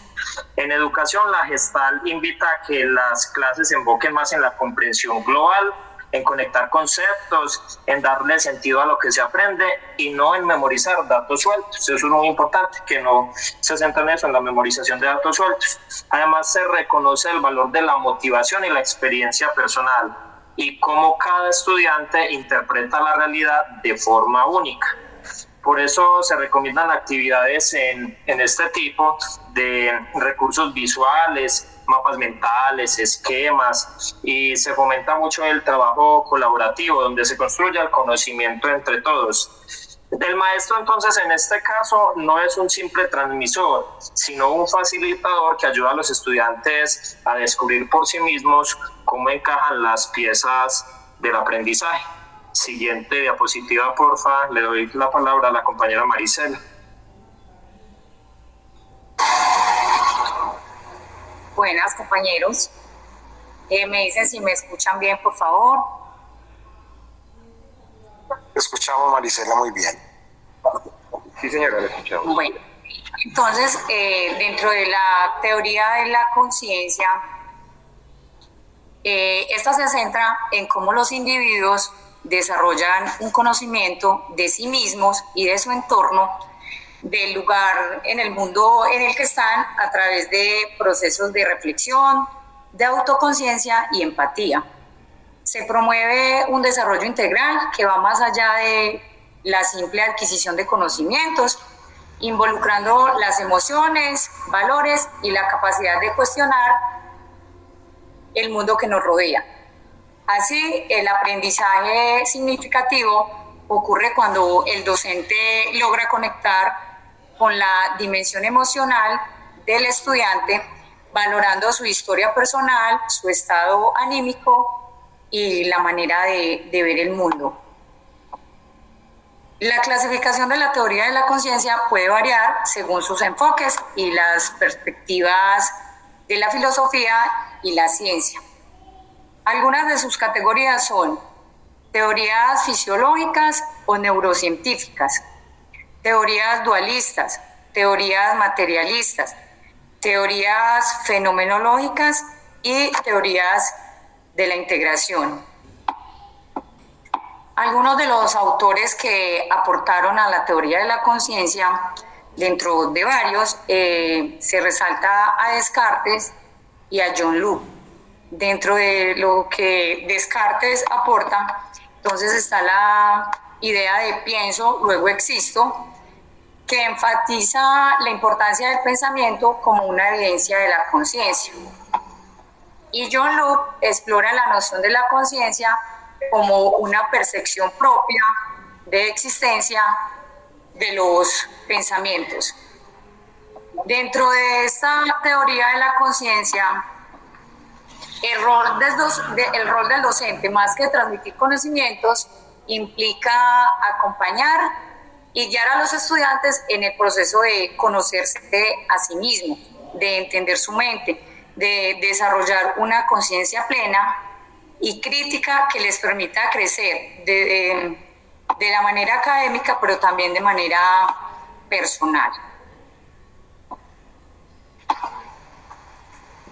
En educación, la Gestalt invita a que las clases se enfoquen más en la comprensión global, en conectar conceptos, en darle sentido a lo que se aprende y no en memorizar datos sueltos. Eso es muy importante, que no se centren en eso, en la memorización de datos sueltos. Además, se reconoce el valor de la motivación y la experiencia personal y cómo cada estudiante interpreta la realidad de forma única. Por eso se recomiendan actividades en este tipo de recursos visuales, mapas mentales, esquemas, y se fomenta mucho el trabajo colaborativo, donde se construye el conocimiento entre todos. El maestro, entonces, en este caso, no es un simple transmisor, sino un facilitador que ayuda a los estudiantes a descubrir por sí mismos cómo encajan las piezas del aprendizaje. Siguiente diapositiva, porfa. Le doy la palabra a la compañera Marisela. Buenas, compañeros. Me dicen si me escuchan bien, por favor. Escuchamos, Marisela, muy bien. Sí, señora, la escuchamos. Bueno, entonces, dentro de la teoría de la conciencia, esta se centra en cómo los individuos desarrollan un conocimiento de sí mismos y de su entorno, del lugar en el mundo en el que están, a través de procesos de reflexión, de autoconciencia y empatía. Se promueve un desarrollo integral que va más allá de la simple adquisición de conocimientos, involucrando las emociones, valores y la capacidad de cuestionar el mundo que nos rodea. Así, el aprendizaje significativo ocurre cuando el docente logra conectar con la dimensión emocional del estudiante, valorando su historia personal, su estado anímico y la manera de ver el mundo. La clasificación de la teoría de la conciencia puede variar según sus enfoques y las perspectivas de la filosofía y la ciencia. Algunas de sus categorías son teorías fisiológicas o neurocientíficas, teorías dualistas, teorías materialistas, teorías fenomenológicas y teorías de la integración. Algunos de los autores que aportaron a la teoría de la conciencia, dentro de varios, se resalta a Descartes y a John Locke. Dentro de lo que Descartes aporta, entonces está la idea de pienso, luego existo, que enfatiza la importancia del pensamiento como una evidencia de la conciencia. Y John Locke explora la noción de la conciencia como una percepción propia de existencia de los pensamientos. Dentro de esta teoría de la conciencia, el rol del docente, más que transmitir conocimientos, implica acompañar y guiar a los estudiantes en el proceso de conocerse a sí mismo, de entender su mente, de desarrollar una conciencia plena y crítica que les permita crecer de la manera académica, pero también de manera personal.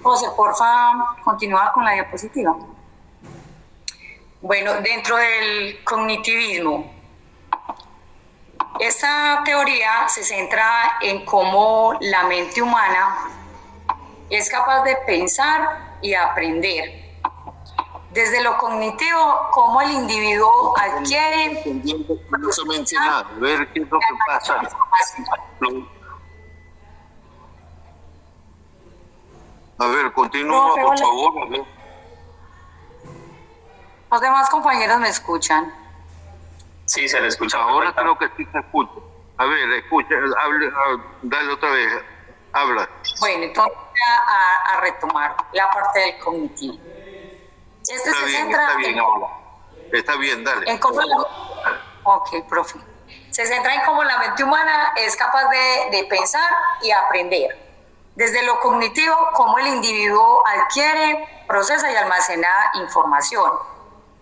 José, porfa, continúa con la diapositiva. Bueno, dentro del cognitivismo, esta teoría se centra en cómo la mente humana es capaz de pensar y aprender. Desde lo cognitivo, cómo el individuo adquiere... Absolutamente nada, a ver qué es lo que pasa. A ver, continúa, por favor. A ver. Los demás compañeros me escuchan. Sí, se le escucha. Ahora creo que sí se escucha. A ver, escucha, hable, dale otra vez, habla. Bueno, entonces a retomar la parte del cognitivo. Está bien, ahora. Está bien, dale. Ok, profe. Se centra en cómo la mente humana es capaz de pensar y aprender. Desde lo cognitivo, cómo el individuo adquiere, procesa y almacena información.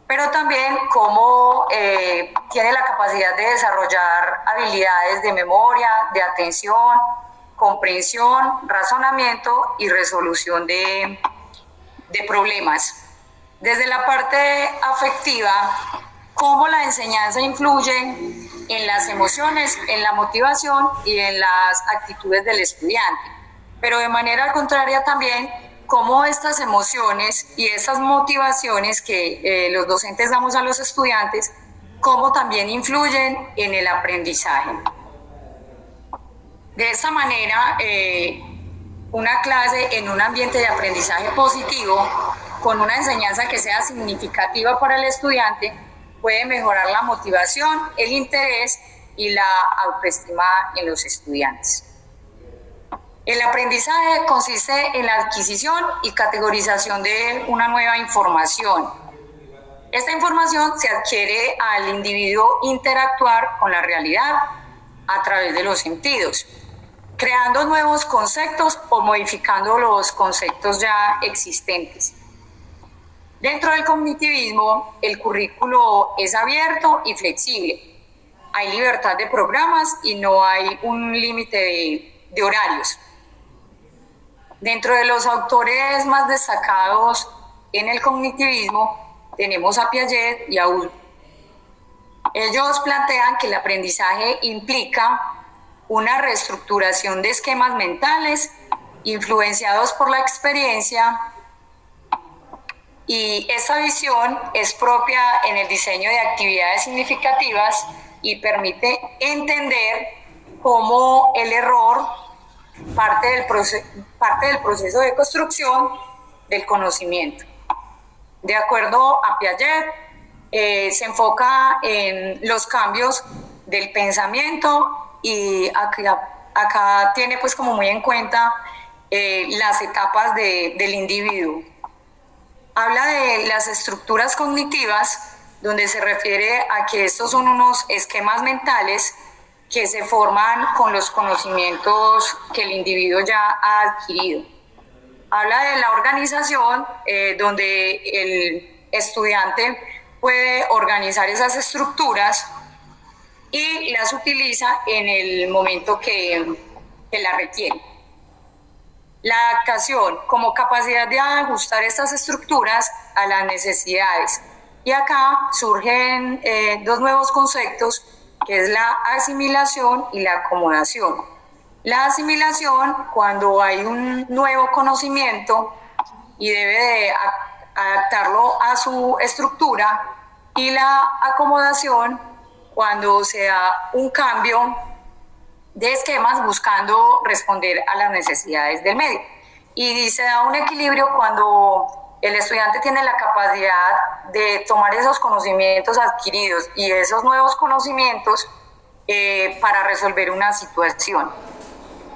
Pero también cómo tiene la capacidad de desarrollar habilidades de memoria, de atención, comprensión, razonamiento y resolución de problemas. Desde la parte afectiva, cómo la enseñanza influye en las emociones, en la motivación y en las actitudes del estudiante. Pero de manera contraria también, cómo estas emociones y esas motivaciones que los docentes damos a los estudiantes, cómo también influyen en el aprendizaje. De esta manera, una clase en un ambiente de aprendizaje positivo, con una enseñanza que sea significativa para el estudiante, puede mejorar la motivación, el interés y la autoestima en los estudiantes. El aprendizaje consiste en la adquisición y categorización de una nueva información. Esta información se adquiere al individuo interactuar con la realidad a través de los sentidos, creando nuevos conceptos o modificando los conceptos ya existentes. Dentro del cognitivismo, el currículo es abierto y flexible. Hay libertad de programas y no hay un límite de horarios. Dentro de los autores más destacados en el cognitivismo tenemos a Piaget y a Ullmann. Ellos plantean que el aprendizaje implica una reestructuración de esquemas mentales influenciados por la experiencia, y esta visión es propia en el diseño de actividades significativas y permite entender cómo el error parte del proceso de construcción del conocimiento. De acuerdo a Piaget, se enfoca en los cambios del pensamiento y acá tiene pues como muy en cuenta las etapas del individuo. Habla de las estructuras cognitivas, donde se refiere a que estos son unos esquemas mentales que se forman con los conocimientos que el individuo ya ha adquirido. Habla de la organización, donde el estudiante puede organizar esas estructuras y las utiliza en el momento que la requiere. La adaptación como capacidad de ajustar estas estructuras a las necesidades. Y acá surgen dos nuevos conceptos, que es la asimilación y la acomodación. La asimilación, cuando hay un nuevo conocimiento y debe de adaptarlo a su estructura, y la acomodación, cuando se da un cambio de esquemas buscando responder a las necesidades del medio. Y se da un equilibrio cuando el estudiante tiene la capacidad de tomar esos conocimientos adquiridos y esos nuevos conocimientos para resolver una situación.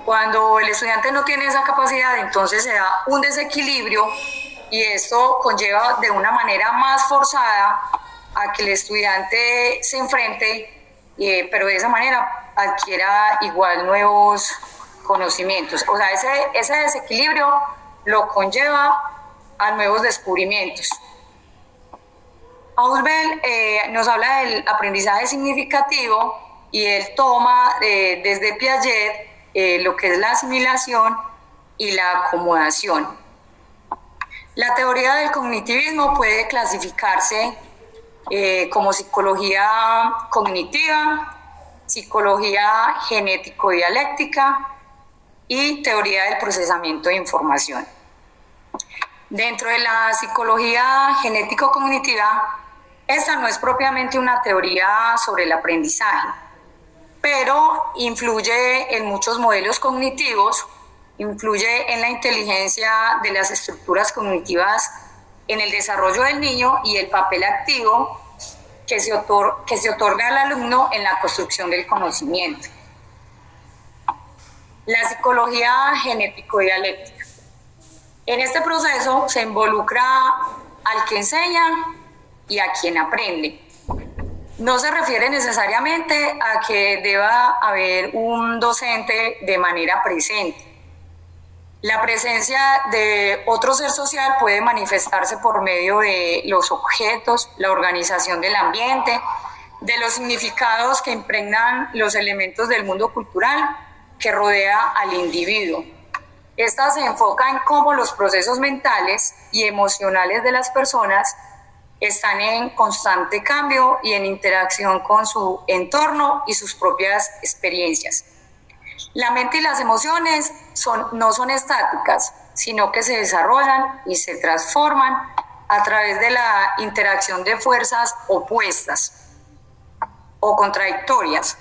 Cuando el estudiante no tiene esa capacidad, entonces se da un desequilibrio y esto conlleva de una manera más forzada a que el estudiante se enfrente, pero de esa manera adquiera igual nuevos conocimientos. O sea, ese desequilibrio lo conlleva a nuevos descubrimientos. Ausubel nos habla del aprendizaje significativo y él toma desde Piaget lo que es la asimilación y la acomodación. La teoría del cognitivismo puede clasificarse como psicología cognitiva, psicología genético-dialéctica y teoría del procesamiento de información. Dentro de la psicología genético-cognitiva, esta no es propiamente una teoría sobre el aprendizaje, pero influye en muchos modelos cognitivos, influye en la inteligencia de las estructuras cognitivas en el desarrollo del niño y el papel activo que se otorga al alumno en la construcción del conocimiento. La psicología genético-dialéctica. En este proceso se involucra al que enseña y a quien aprende. No se refiere necesariamente a que deba haber un docente de manera presente. La presencia de otro ser social puede manifestarse por medio de los objetos, la organización del ambiente, de los significados que impregnan los elementos del mundo cultural que rodea al individuo. Esta se enfoca en cómo los procesos mentales y emocionales de las personas están en constante cambio y en interacción con su entorno y sus propias experiencias. La mente y las emociones no son estáticas, sino que se desarrollan y se transforman a través de la interacción de fuerzas opuestas o contradictorias,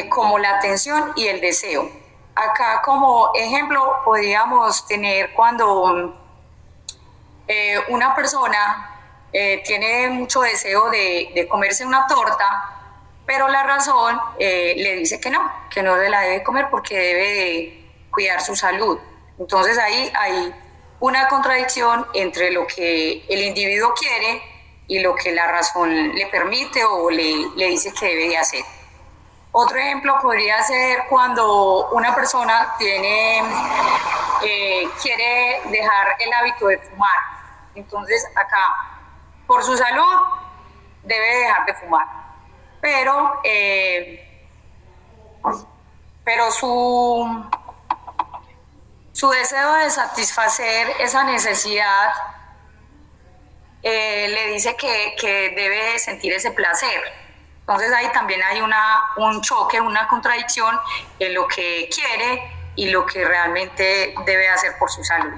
como la atención y el deseo. Acá como ejemplo podríamos tener cuando una persona tiene mucho deseo de comerse una torta, pero la razón le dice que no se la debe comer porque debe de cuidar su salud. Entonces ahí hay una contradicción entre lo que el individuo quiere y lo que la razón le permite o le dice que debe de hacer. Otro ejemplo podría ser cuando una persona quiere dejar el hábito de fumar. Entonces acá, por su salud, debe dejar de fumar. Pero su deseo de satisfacer esa necesidad le dice que debe sentir ese placer. Entonces ahí también hay un choque, una contradicción en lo que quiere y lo que realmente debe hacer por su salud.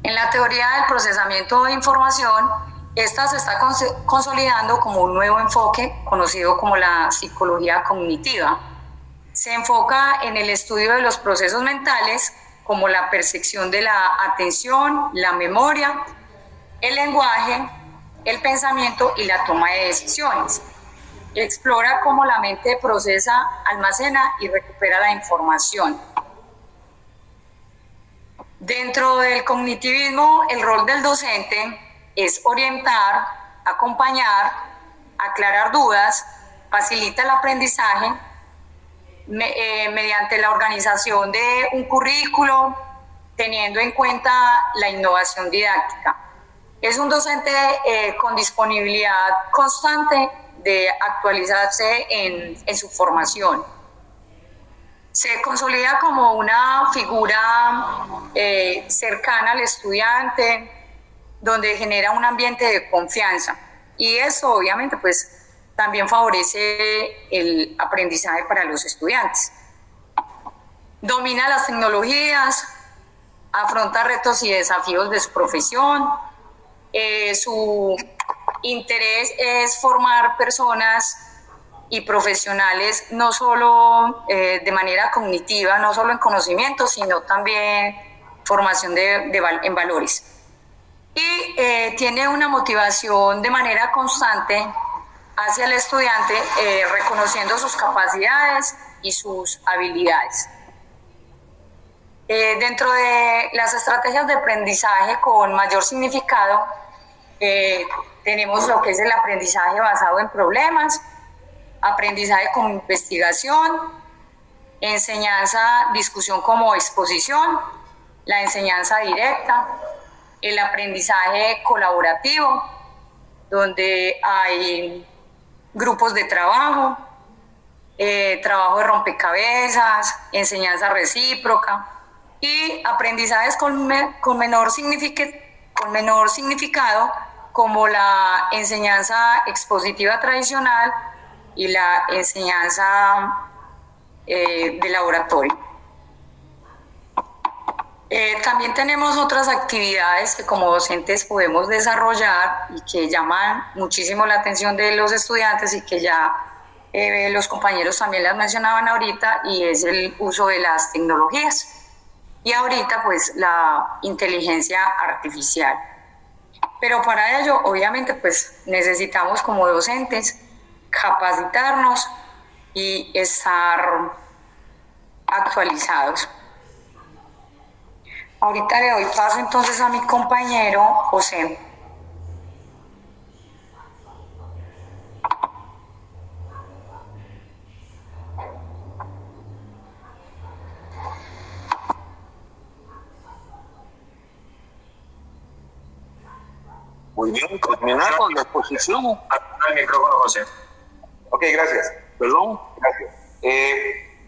En la teoría del procesamiento de información, esta se está consolidando como un nuevo enfoque conocido como la psicología cognitiva. Se enfoca en el estudio de los procesos mentales como la percepción de la atención, la memoria, el lenguaje, el pensamiento y la toma de decisiones. Explora cómo la mente procesa, almacena y recupera la información. Dentro del cognitivismo, el rol del docente es orientar, acompañar, aclarar dudas, facilita el aprendizaje mediante la organización de un currículo, teniendo en cuenta la innovación didáctica. Es un docente con disponibilidad constante de actualizarse en su formación. Se consolida como una figura cercana al estudiante, donde genera un ambiente de confianza. Y eso obviamente pues también favorece el aprendizaje para los estudiantes. Domina las tecnologías, afronta retos y desafíos de su profesión. Su interés es formar personas y profesionales no solo de manera cognitiva, no solo en conocimiento, sino también formación en valores. Y tiene una motivación de manera constante hacia el estudiante, reconociendo sus capacidades y sus habilidades. Dentro de las estrategias de aprendizaje con mayor significado, tenemos lo que es el aprendizaje basado en problemas, aprendizaje con investigación, enseñanza, discusión como exposición, la enseñanza directa, el aprendizaje colaborativo, donde hay grupos de trabajo, trabajo de rompecabezas, enseñanza recíproca, y aprendizajes con menor significado, como la enseñanza expositiva tradicional y la enseñanza de laboratorio. También tenemos otras actividades que como docentes podemos desarrollar y que llaman muchísimo la atención de los estudiantes y que ya los compañeros también las mencionaban ahorita, y es el uso de las tecnologías. Y ahorita pues la inteligencia artificial. Pero para ello obviamente pues necesitamos como docentes capacitarnos y estar actualizados. Ahorita le doy paso entonces a mi compañero José. Muy bien, terminamos la exposición. Al micrófono, José. Ok, gracias. Perdón. Gracias.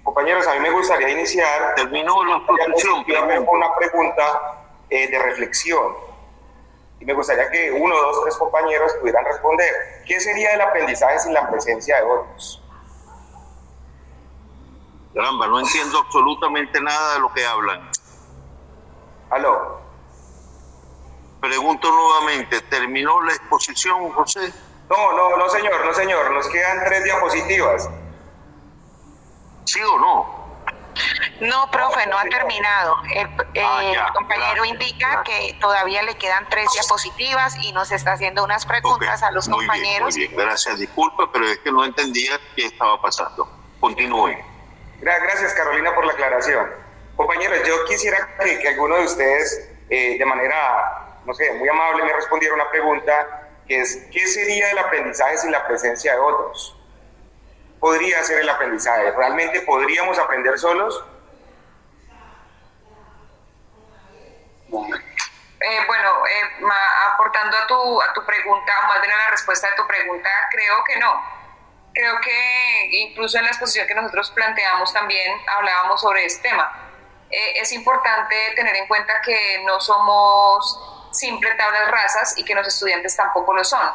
Compañeros, a mí me gustaría iniciar. Terminó la exposición. Con una pregunta de reflexión. Y me gustaría que 1, 2, 3 compañeros pudieran responder. ¿Qué sería el aprendizaje sin la presencia de otros? Caramba, no entiendo absolutamente nada de lo que hablan. ¿Aló? Pregunto nuevamente, ¿terminó la exposición, José? No, señor. Nos quedan 3 diapositivas. ¿Sí o no? No, profe, no ha terminado. El compañero indica que todavía le quedan 3 diapositivas y nos está haciendo unas preguntas a los compañeros. Muy bien, gracias. Disculpa, pero es que no entendía qué estaba pasando. Continúe. Gracias, Carolina, por la aclaración. Compañeros, yo quisiera que alguno de ustedes, de manera, no sé, muy amable, me respondiera una pregunta, que es, ¿qué sería el aprendizaje sin la presencia de otros? ¿Podría ser el aprendizaje? ¿Realmente podríamos aprender solos? Aportando a tu pregunta, más bien a la respuesta de tu pregunta, creo que no. Creo que incluso en la exposición que nosotros planteamos también hablábamos sobre este tema. Es importante tener en cuenta que no somos simple tablas rasas y que los estudiantes tampoco lo son.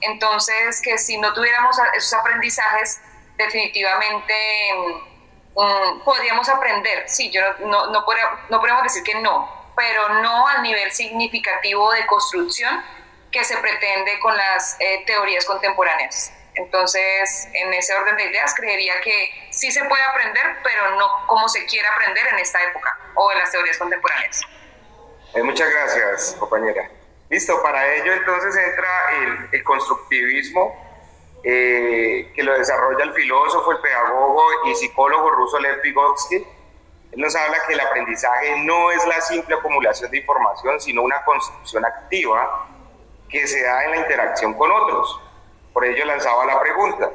Entonces, que si no tuviéramos esos aprendizajes, definitivamente podríamos aprender. Sí, no podríamos decir que no, pero no al nivel significativo de construcción que se pretende con las teorías contemporáneas. Entonces, en ese orden de ideas, creería que sí se puede aprender, pero no como se quiere aprender en esta época o en las teorías contemporáneas. Muchas gracias, compañera. Listo, para ello entonces entra el constructivismo, que lo desarrolla el filósofo, el pedagogo y psicólogo ruso Lev Vygotsky. Él nos habla que el aprendizaje no es la simple acumulación de información, sino una construcción activa que se da en la interacción con otros. Por ello lanzaba la pregunta.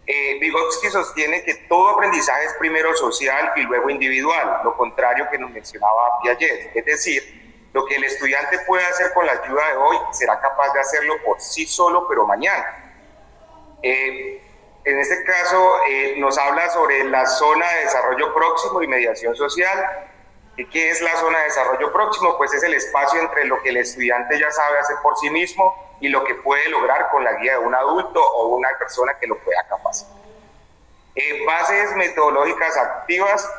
Vygotsky sostiene que todo aprendizaje es primero social y luego individual, lo contrario que nos mencionaba Piaget. Es decir, Lo que el estudiante puede hacer con la ayuda de hoy, será capaz de hacerlo por sí solo, pero mañana. En este caso, nos habla sobre la zona de desarrollo próximo y mediación social. ¿Y qué es la zona de desarrollo próximo? Pues es el espacio entre lo que el estudiante ya sabe hacer por sí mismo y lo que puede lograr con la guía de un adulto o una persona que lo pueda capacitar. Bases metodológicas activas.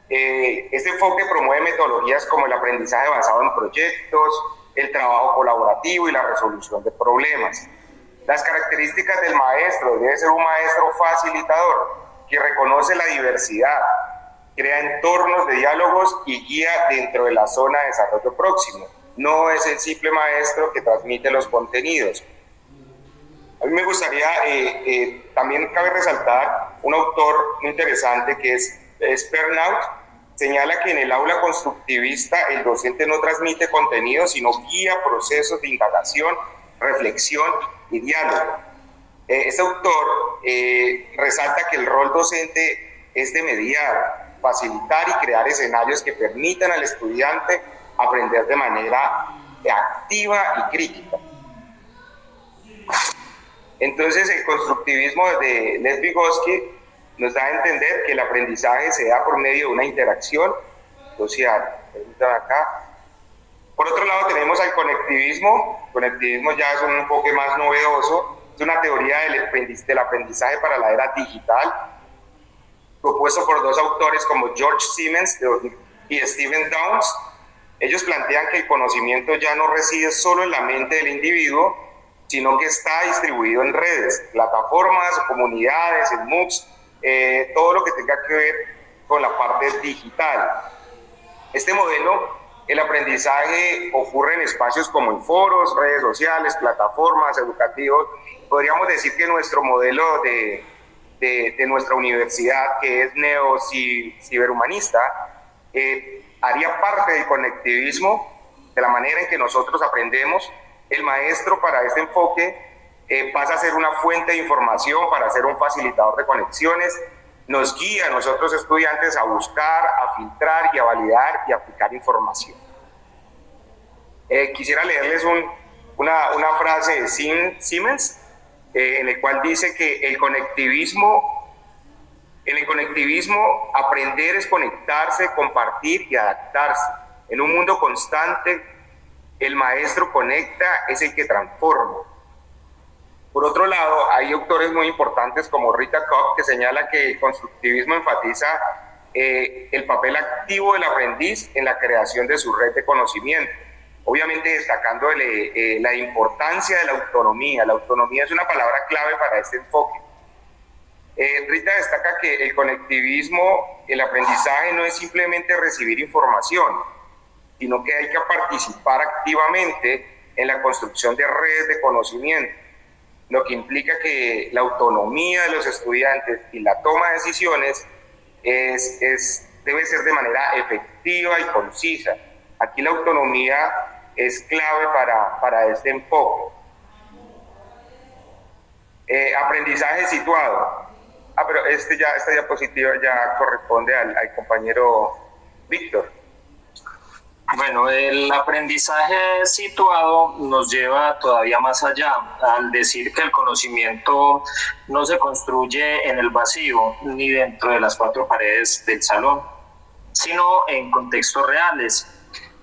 Este enfoque promueve metodologías como el aprendizaje basado en proyectos, el trabajo colaborativo y la resolución de problemas. Las características del maestro: debe ser un maestro facilitador que reconoce la diversidad, crea entornos de diálogos y guía dentro de la zona de desarrollo próximo. No es el simple maestro que transmite los contenidos. A mí me gustaría, también cabe resaltar un autor muy interesante que es Pernaut. Señala que en el aula constructivista el docente no transmite contenido, sino guía procesos de indagación, reflexión y diálogo. Este autor resalta que el rol docente es de mediar, facilitar y crear escenarios que permitan al estudiante aprender de manera activa y crítica. Entonces, el constructivismo de Lev Vygotsky nos da a entender que el aprendizaje se da por medio de una interacción social. Acá. Por otro lado, tenemos al conectivismo. El conectivismo ya es un enfoque más novedoso. Es una teoría del aprendizaje para la era digital, propuesto por dos autores como George Siemens y Stephen Downes. Ellos plantean que el conocimiento ya no reside solo en la mente del individuo, sino que está distribuido en redes, plataformas, comunidades, en MOOCs, todo lo que tenga que ver con la parte digital. Este modelo, el aprendizaje ocurre en espacios como en foros, redes sociales, plataformas, educativos. Podríamos decir que nuestro modelo de nuestra universidad, que es neo-ciberhumanista, haría parte del conectivismo, de la manera en que nosotros aprendemos. El maestro, para este enfoque, pasa a ser una fuente de información, para ser un facilitador de conexiones. Nos guía a nosotros estudiantes a buscar, a filtrar y a validar y aplicar información. Quisiera leerles una frase de Siemens, en el cual dice que en el conectivismo aprender es conectarse, compartir y adaptarse. En un mundo constante, el maestro conecta, es el que transforma. Por otro lado, hay autores muy importantes como Rita Koch, que señala que el constructivismo enfatiza el papel activo del aprendiz en la creación de su red de conocimiento, obviamente destacando la importancia de la autonomía. La autonomía es una palabra clave para este enfoque. Rita destaca que el conectivismo, el aprendizaje no es simplemente recibir información, sino que hay que participar activamente en la construcción de redes de conocimiento, lo que implica que la autonomía de los estudiantes y la toma de decisiones debe ser de manera efectiva y concisa. Aquí la autonomía es clave para este enfoque. Aprendizaje situado. Pero esta diapositiva ya corresponde al compañero Víctor. Bueno, el aprendizaje situado nos lleva todavía más allá al decir que el conocimiento no se construye en el vacío ni dentro de las cuatro paredes del salón, sino en contextos reales.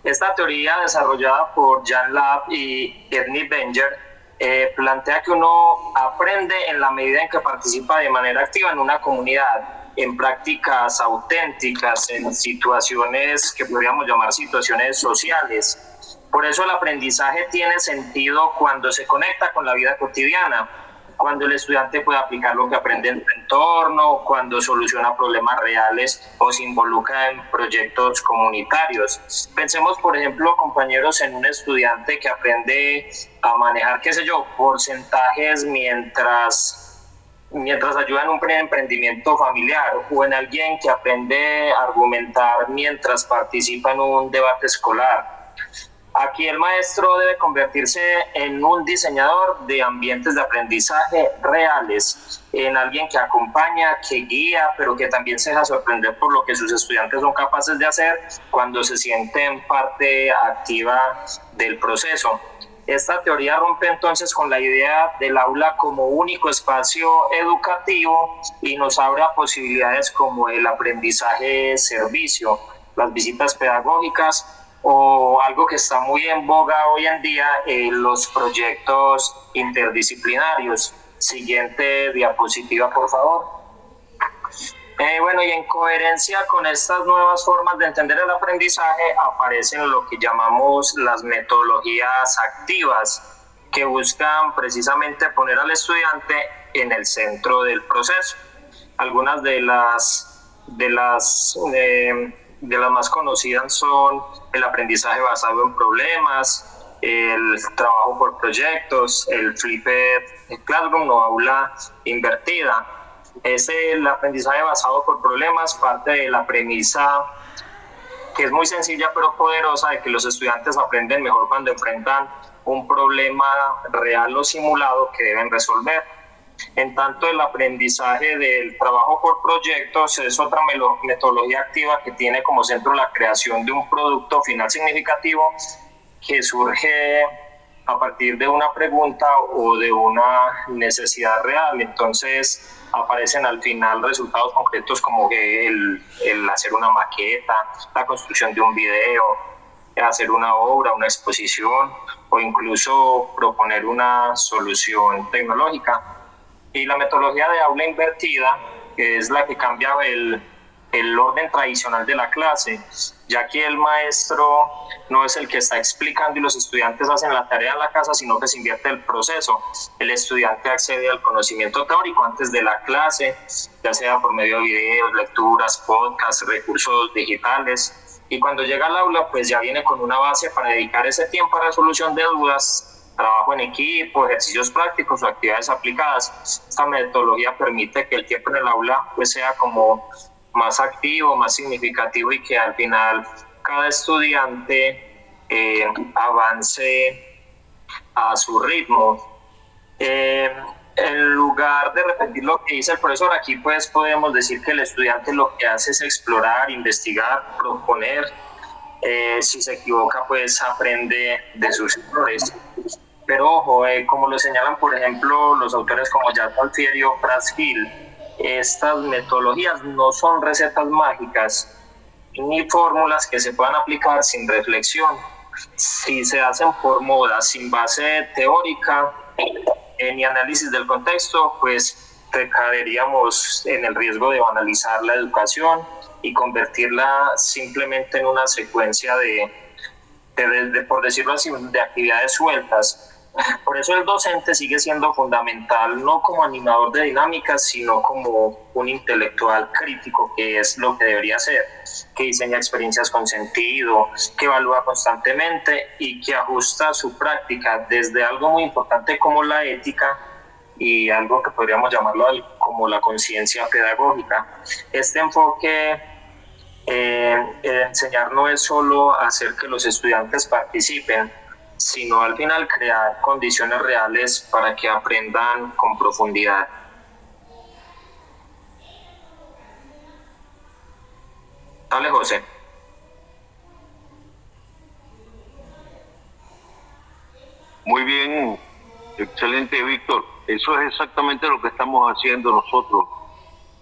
Esta teoría, desarrollada por Jan Lapp y Edney Benger, plantea que uno aprende en la medida en que participa de manera activa en una comunidad, en prácticas auténticas, en situaciones que podríamos llamar situaciones sociales. Por eso el aprendizaje tiene sentido cuando se conecta con la vida cotidiana, cuando el estudiante puede aplicar lo que aprende en su entorno, cuando soluciona problemas reales o se involucra en proyectos comunitarios. Pensemos, por ejemplo, compañeros, en un estudiante que aprende a manejar, porcentajes mientras ayuda en un emprendimiento familiar, o en alguien que aprende a argumentar mientras participa en un debate escolar. Aquí el maestro debe convertirse en un diseñador de ambientes de aprendizaje reales, en alguien que acompaña, que guía, pero que también se deja sorprender por lo que sus estudiantes son capaces de hacer cuando se sienten parte activa del proceso. Esta teoría rompe entonces con la idea del aula como único espacio educativo y nos abre a posibilidades como el aprendizaje servicio, las visitas pedagógicas o algo que está muy en boga hoy en día, los proyectos interdisciplinarios. Siguiente diapositiva, por favor. Bueno, y en coherencia con estas nuevas formas de entender el aprendizaje aparecen lo que llamamos las metodologías activas, que buscan precisamente poner al estudiante en el centro del proceso. Algunas de las más conocidas son el aprendizaje basado en problemas, el trabajo por proyectos, el flipped classroom o aula invertida. El aprendizaje basado por problemas parte de la premisa que es muy sencilla pero poderosa de que los estudiantes aprenden mejor cuando enfrentan un problema real o simulado que deben resolver. En tanto, el aprendizaje del trabajo por proyectos es otra metodología activa que tiene como centro la creación de un producto final significativo que surge a partir de una pregunta o de una necesidad real. Entonces aparecen al final resultados concretos como el hacer una maqueta, la construcción de un video, hacer una obra, una exposición o incluso proponer una solución tecnológica. Y la metodología de aula invertida, que es la que cambia el orden tradicional de la clase, ya que el maestro no es el que está explicando y los estudiantes hacen la tarea en la casa, sino que se invierte el proceso. El estudiante accede al conocimiento teórico antes de la clase, ya sea por medio de videos, lecturas, podcasts, recursos digitales, y cuando llega al aula pues ya viene con una base para dedicar ese tiempo a resolución de dudas, trabajo en equipo, ejercicios prácticos o actividades aplicadas. Esta metodología permite que el tiempo en el aula pues sea como más activo, más significativo y que al final cada estudiante avance a su ritmo. En lugar de repetir lo que dice el profesor, aquí pues podemos decir que el estudiante lo que hace es explorar, investigar, proponer. Si se equivoca pues aprende de sus errores. Pero ojo, como lo señalan por ejemplo los autores como Jack Alfieri o Pratt Hill, estas metodologías no son recetas mágicas ni fórmulas que se puedan aplicar sin reflexión. Si se hacen por moda, sin base teórica ni análisis del contexto, pues caeríamos en el riesgo de banalizar la educación y convertirla simplemente en una secuencia por decirlo así, de actividades sueltas. Por eso el docente sigue siendo fundamental, no como animador de dinámicas, sino como un intelectual crítico, que es lo que debería ser, que diseña experiencias con sentido, que evalúa constantemente y que ajusta su práctica desde algo muy importante como la ética y algo que podríamos llamarlo como la conciencia pedagógica. Este enfoque enseñar no es solo hacer que los estudiantes participen, sino al final crear condiciones reales para que aprendan con profundidad. Dale, José. Muy bien, excelente, Víctor. Eso es exactamente lo que estamos haciendo nosotros.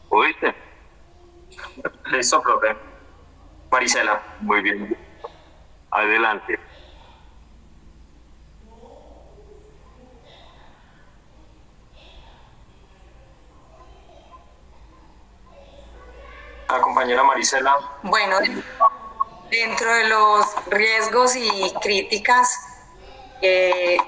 ¿Oíste? Listo, profe. Marisela. Muy bien. Adelante. La compañera Marisela. Bueno, dentro de los riesgos y críticas, el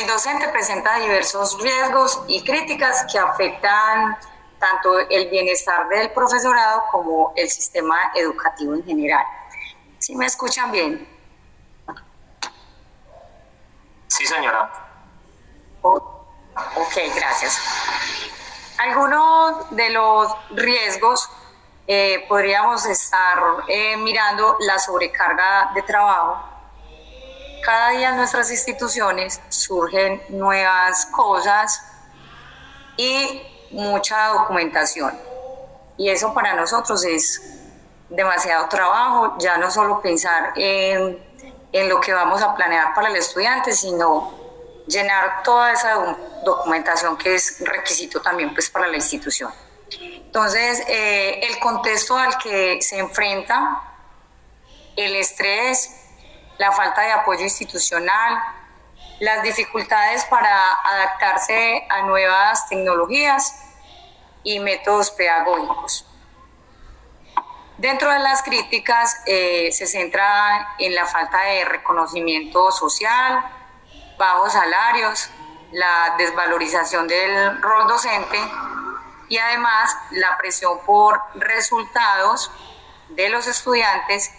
docente presenta diversos riesgos y críticas que afectan tanto el bienestar del profesorado como el sistema educativo en general. ¿Sí me escuchan bien? Sí, señora. Ok, gracias. Algunos de los riesgos podríamos estar mirando la sobrecarga de trabajo. Cada día en nuestras instituciones surgen nuevas cosas y mucha documentación. Y eso para nosotros es demasiado trabajo, ya no solo pensar en lo que vamos a planear para el estudiante, sino llenar toda esa documentación que es requisito también pues para la institución. Entonces, el contexto al que se enfrenta, el estrés, la falta de apoyo institucional, las dificultades para adaptarse a nuevas tecnologías y métodos pedagógicos. Dentro de las críticas se centra en la falta de reconocimiento social, bajos salarios, la desvalorización del rol docente y además la presión por resultados de los estudiantes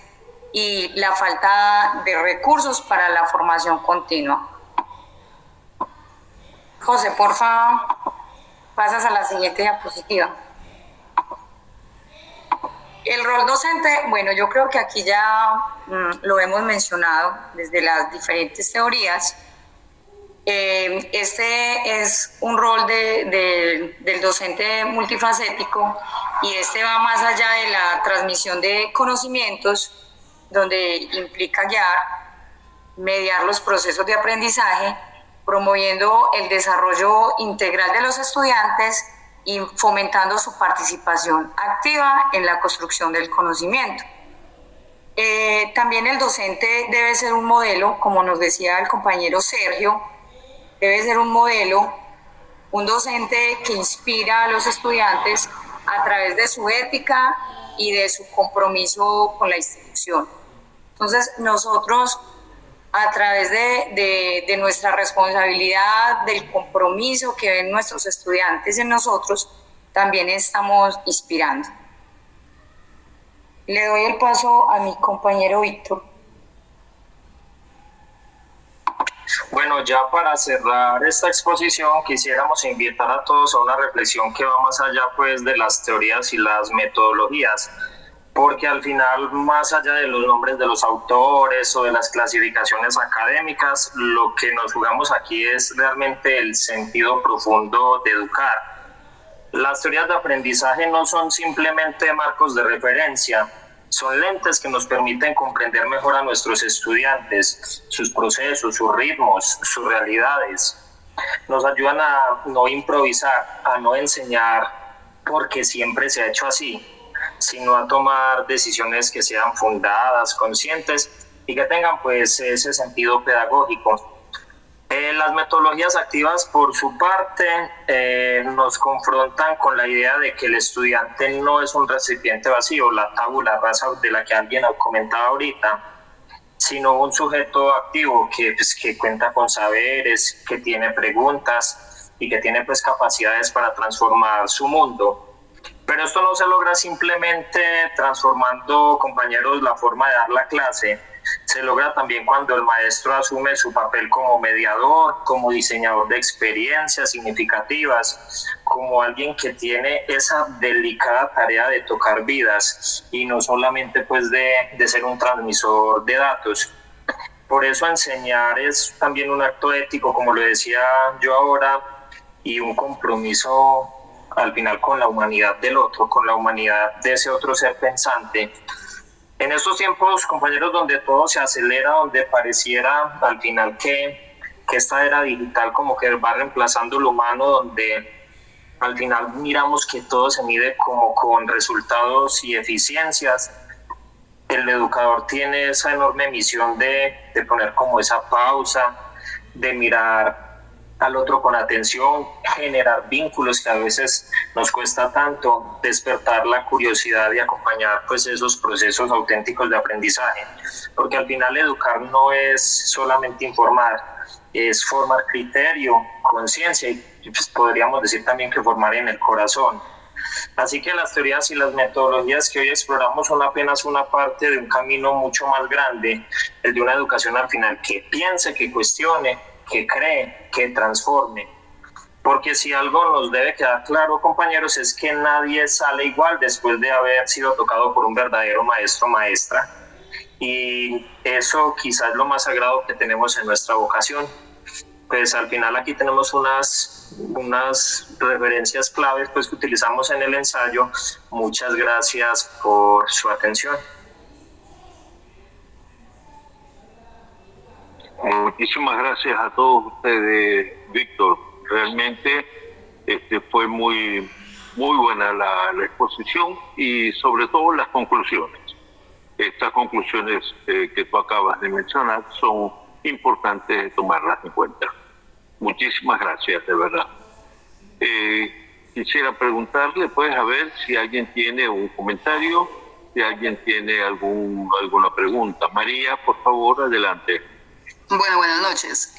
y la falta de recursos para la formación continua. José, por favor, pasas a la siguiente diapositiva. El rol docente, bueno, yo creo que aquí ya lo hemos mencionado desde las diferentes teorías. Este es un rol del docente multifacético y este va más allá de la transmisión de conocimientos, donde implica guiar, mediar los procesos de aprendizaje, promoviendo el desarrollo integral de los estudiantes y fomentando su participación activa en la construcción del conocimiento. También el docente debe ser un modelo, como nos decía el compañero Sergio, debe ser un modelo, un docente que inspira a los estudiantes a través de su ética y de su compromiso con la institución. Entonces, nosotros, a través de nuestra responsabilidad, del compromiso que ven nuestros estudiantes en nosotros, también estamos inspirando. Le doy el paso a mi compañero Víctor. Bueno, ya para cerrar esta exposición, quisiéramos invitar a todos a una reflexión que va más allá pues de las teorías y las metodologías, porque al final, más allá de los nombres de los autores o de las clasificaciones académicas, lo que nos jugamos aquí es realmente el sentido profundo de educar. Las teorías de aprendizaje no son simplemente marcos de referencia, son lentes que nos permiten comprender mejor a nuestros estudiantes, sus procesos, sus ritmos, sus realidades. Nos ayudan a no improvisar, a no enseñar porque siempre se ha hecho así, sino a tomar decisiones que sean fundadas, conscientes y que tengan pues ese sentido pedagógico. Las metodologías activas, por su parte, nos confrontan con la idea de que el estudiante no es un recipiente vacío, la tabula rasa de la que alguien ha comentado ahorita, sino un sujeto activo que cuenta con saberes, que tiene preguntas y que tiene pues capacidades para transformar su mundo. Pero esto no se logra simplemente transformando, compañeros, la forma de dar la clase. Se logra también cuando el maestro asume su papel como mediador, como diseñador de experiencias significativas, como alguien que tiene esa delicada tarea de tocar vidas y no solamente pues de ser un transmisor de datos. Por eso enseñar es también un acto ético, como lo decía yo ahora, y un compromiso al final con la humanidad del otro, con la humanidad de ese otro ser pensante. En estos tiempos, compañeros, donde todo se acelera, donde pareciera al final que esta era digital como que va reemplazando lo humano, donde al final miramos que todo se mide como con resultados y eficiencias, el educador tiene esa enorme misión de poner como esa pausa, de mirar al otro con atención, generar vínculos que a veces nos cuesta tanto, despertar la curiosidad y acompañar pues esos procesos auténticos de aprendizaje, porque al final educar no es solamente informar, es formar criterio, conciencia y pues podríamos decir también que formar en el corazón. Así que las teorías y las metodologías que hoy exploramos son apenas una parte de un camino mucho más grande, el de una educación al final que piense, que cuestione, que cree, que transforme. Porque si algo nos debe quedar claro, compañeros, es que nadie sale igual después de haber sido tocado por un verdadero maestro o maestra. Y eso quizás es lo más sagrado que tenemos en nuestra vocación. Pues al final aquí tenemos unas referencias claves pues, que utilizamos en el ensayo. Muchas gracias por su atención. Muchísimas gracias a todos ustedes, Víctor. Realmente fue muy buena la exposición y sobre todo las conclusiones. Estas conclusiones que tú acabas de mencionar son importantes tomarlas en cuenta. Muchísimas gracias, de verdad. Quisiera preguntarle, pues, a ver si alguien tiene un comentario, si alguien tiene alguna pregunta. María, por favor, adelante. Bueno, buenas noches.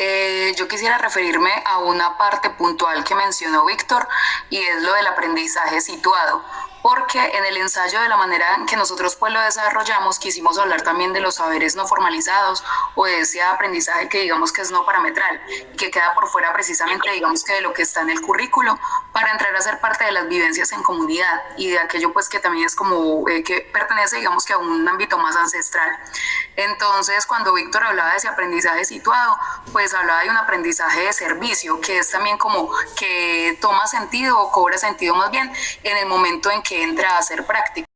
Yo quisiera referirme a una parte puntual que mencionó Víctor y es lo del aprendizaje situado, porque en el ensayo, de la manera en que nosotros pues lo desarrollamos, quisimos hablar también de los saberes no formalizados o de ese aprendizaje que digamos que es no parametral y que queda por fuera precisamente digamos que de lo que está en el currículo para entrar a ser parte de las vivencias en comunidad y de aquello pues que también es como que pertenece digamos que a un ámbito más ancestral. Entonces cuando Víctor hablaba de ese aprendizaje situado, pues hablaba de un aprendizaje de servicio que es también como que toma sentido o cobra sentido más bien en el momento en que entra a hacer práctica.